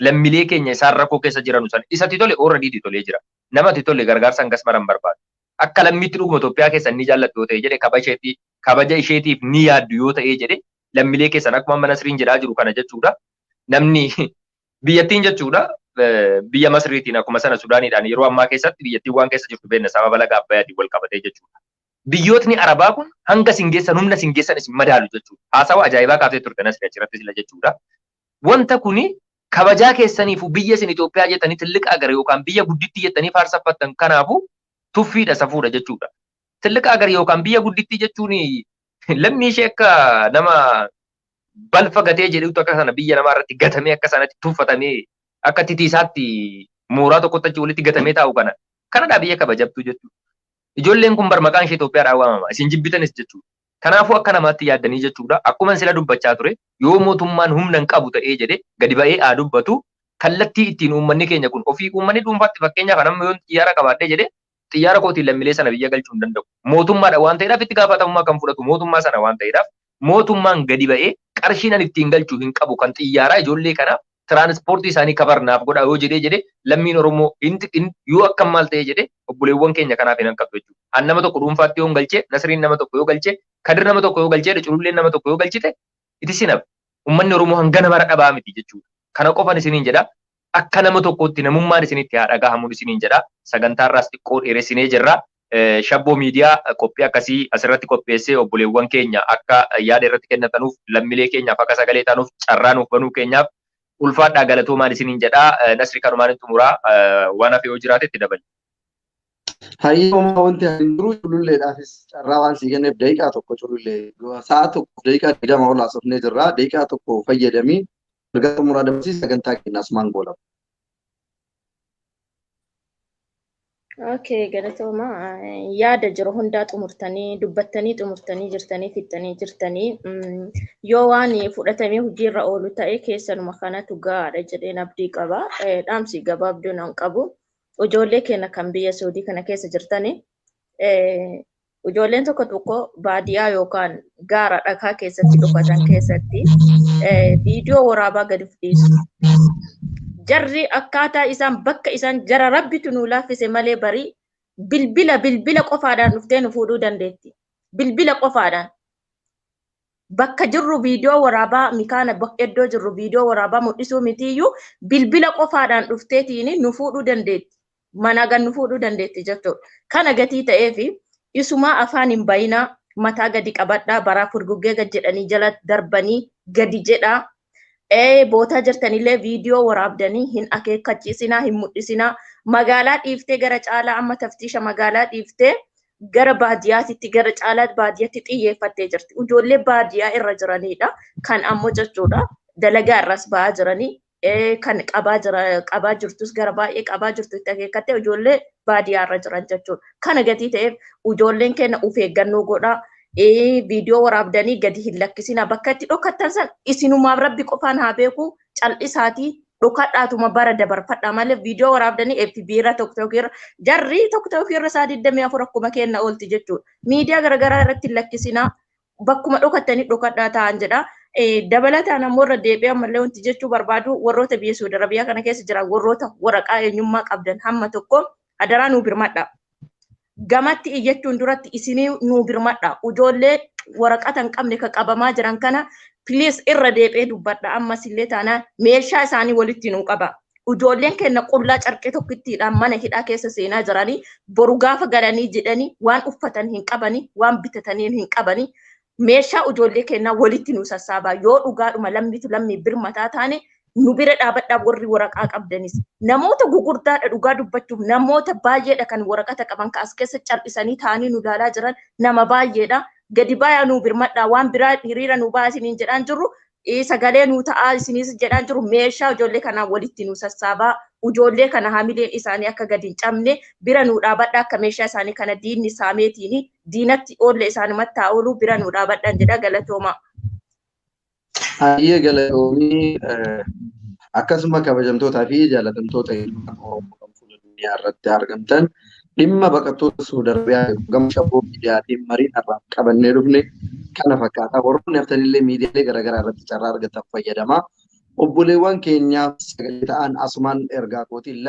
lammiilee keenya isaan rakkoo keessa jiran san isatti tole already tolee jira. Namatti tole gargaarsa hangas maran barbaadu. Akka lammiitti dhuguma Itoophiyaa keessa ni jaallatu yoo ta'ee jedhe kabaja isheetiif ni yaaddu yoo ta'ee jedhe lammiilee keessan akkuma mana Nasriin jedhaa jiru kana jechuudha. Namni biyyattiin jechuudha biyya Masriitiin akkuma sana Sudaaniidhaan yeroo ammaa keessatti biyyattiin waan keessa jirtu beekna sababa laga Abbayyaatiin wal qabatee jechuudha. Biyyootni Arabaa kun hanga singeessan humna singeessan isin madaalu jechuudha. Haasawa ajaa'ibaa kaasee turte Nasri achirratti sila jechuudha. Wanta kuni kabajaa keessaniif biyya isin Itoophiyaa jettanii tilliqa agaree yookaan biyya gudditti jettanii faarsafattan kanaafu tuffiidha safuudha jechuudha. Tilliqa agaree yookaan biyya gudditti jechuun lammii ishee akka nama balfa gatee jedhutu akka sana biyya namaa irratti gatamee akka sanatti tuffatamee akka titiisaatti mooraa tokkotti achi walitti gatamee taa'u kana kanadhaa biyya kabajabtuu jechuudha. Ijoolleen kun barmaqaan ishee Itoophiyaadhaan waamama. Isin jibbitanis jechuudha. Kanaafuu akka namaatti yaaddanii jechuudha. Akkuma sila dubbachaa ture yoo mootummaan humna hin qabu ta'ee jedhe gadi ba'ee haa dubbatu kallattii ittiin uummanni keenya kun ofii uummanni dhuunfaatti fakkeenyaaf namni yoo xiyyaara qabaadhee jedhe xiyyaara kootiin lammiilee sana biyya galchuu hin danda'u. Mootummaadha waan ta'eedhaaf itti gaafatamummaa kan fudhatu mootummaa sana waan ta'eedhaaf mootummaan gadi ba'ee qarshiin ittiin galchuu hin qabu kan xiyyaaraa ijoollee kanaaf tiraanspoortii isaanii kabarnaaf godha yoo jedhe lammiin Oromoo yoo akkam maal ta'ee jedhe obboleewwan keenya kanaaf hin hanqatu jechuudha. An nama tokko dhuunfaatti yoo galchee Nasriin nama tokko yoo galchee Kadir nama tokko yoo galchee Cululleen nama tokko yoo galchite itti sinab uummanni Oromoo hanga nama dhabaa miti jechuudha. Kana qofan isiniin jedha akka nama tokkotti namummaan isinitti haa dhagahamuun isiniin jedha sagantaarraas xiqqoo dheeressinee jirra. Shabboo miidiyaa qophii akkasii asirratti qopheessee obboleewwan keenya akka yaada irratti kennatanuuf lammiilee keenyaaf akka sagalee taanuuf carraa nuuf banuu keenyaaf ulfaadhaa galatoomaan isiniin jedhaa Nasri kanumaan xumuraa waan hafe yoo jiraate itti dabali. Hayyoomaa wanti hin jiru cululleedhaafis carraa waan sii kenneef daqiiqaa tokko culullee sa'a tokko daqiiqaa 20 ol haasofnee jirra daqiiqaa tokko fayyadamii erga xumuraa dabarsii sagantaa keenyaas maan goolama. Okay, galatooma yaada jiru hundaa xumurtanii dubbattanii xumurtanii jirtanii fixxanii jirtanii yoo waan fudhatamee hojiirra oolu ta'e keessanuma kanatu gaadha jedheen abdii qaba. Dhaamsi gabaabduu nan qabu. Ijoollee keenya kan biyya Saudii kana keessa jirtanii ijoolleen tokko tokko baadiyyaa yookaan gaara dhagaa keessatti dhokatan keessatti viidiyoo waraabaa gadi fudhiisu. Jarri akkaataa isaan bakka isaan jara rabbitu nu laaffise malee barii bilbila qofaadhaan dhuftee nu fuudhuu dandeetti. Bilbila qofaadhaan. Bakka jirru viidiyoo waraabaa mikaana iddoo jirru viidiyoo waraabaa mul'isuu mitiyyuu bilbila qofaadhaan dhufteetiin nu fuudhuu dandeetti. Mana gan nu fuudhuu dandeetti jechuudha. Kana gatii ta'eefi isumaa afaan hin bayinaa mataa gadi qabadhaa baraa furguggee gad jedhanii jala darbanii gadi jedhaa. Bootaa jirtanillee viidiyoo waraabdanii hin akeekkachiisinaa hin mul'isinaa magaalaa dhiiftee gara caalaa amma taftiisha magaalaa dhiiftee gara baadiyyaatti gara caalaa baadiyyaatti xiyyeeffattee jirti. Ijoollee baadiyyaa irra jiranidha. Kan ammoo jechuudha dalagaa irras ba'aa jiranii kan qabaa jirtus gara baay'ee qabaa jirtu akeekkattee ijoollee baadiyyaa irra jiran jechuudha. Kana gatii ta'eef ijoolleen keenya of eeggannoo godhaa. Viidiyoo waraabdanii gadi hin lakkisina bakka itti dhokattan san isinumaaf rabbi qofaan haa beeku cal'isaatii dhokadhaatuma bara dabarfadhaa malee viidiyoo waraabdanii FB irra TikTok irra jarri TikTok irra isaa 24 akkuma kenna oolti jechuudha. Miidiyaa garaagaraa irratti hin lakkisina bakkuma dhokattanii dhokadhaa ta'an jedha. Dabalataan ammoo irra deebi'ee ammallee wanti jechuu barbaadu warroota biyya Saudi Arabiyaa kana keessa jiran warroota waraqaa eenyummaa qabdan hamma tokko adaraa nuu birmadhaa. Gamatti iyyachuun duratti isinii nuu birmadha. Ijoollee waraqata hin qabne kan qabamaa jiran kana please irra deebi'ee dubbadha. Ammas illee taanaan meeshaa isaanii walitti nuu qaba. Ijoolleen keenya qullaa carqee tokkittiidhaan mana hidhaa keessa seenaa jiranii boru gaafa galanii jedhanii waan uffatan hin qabanii waan bitatanii hin qabanii meeshaa ijoollee keenyaa walitti nuu sassaabaa yoo dhugaadhuma lammitu lammii birmataa taane nu bira dhaabadhaa warri waraqaa qabdanis namoota gugurdaadha dhugaa dubbachuuf namoota baay'eedha kan waraqata qaban as keessa cal'isanii taa'anii nu ilaalaa jiran nama baay'eedha gadi baayaa nu birmadhaa waan biraa hiriira nu baasiniin jedhaan jirru sagalee nu ta'aa isinis jedhaan jiru meeshaa ijoollee kanaa walitti nu sassaabaa ijoollee kana hamileen isaanii akka gadi hin cabne bira nu dhaabadhaa akka meeshaa isaanii kana diinni saameetiin diinatti oolle isaanumatti haa oolu bira nu dhaabadhaan jedha galatooma. Hayyee galatoomii akkasuma kabajamtootaa fi jaalatamtoota ilmaan Oromoo kan fuula duniyaa irratti argamtan dhimma baqattoota Suudi Arabiyaa gama shaboo miidiyaatiin marii irraa qabannee dhufne kana fakkaata. Warroonni haftanillee miidiyaalee garaagaraa irratti carraa argatan fayyadamaa. Obboleewwan keenyaaf sagalee ta'an asumaan ergaa kootiin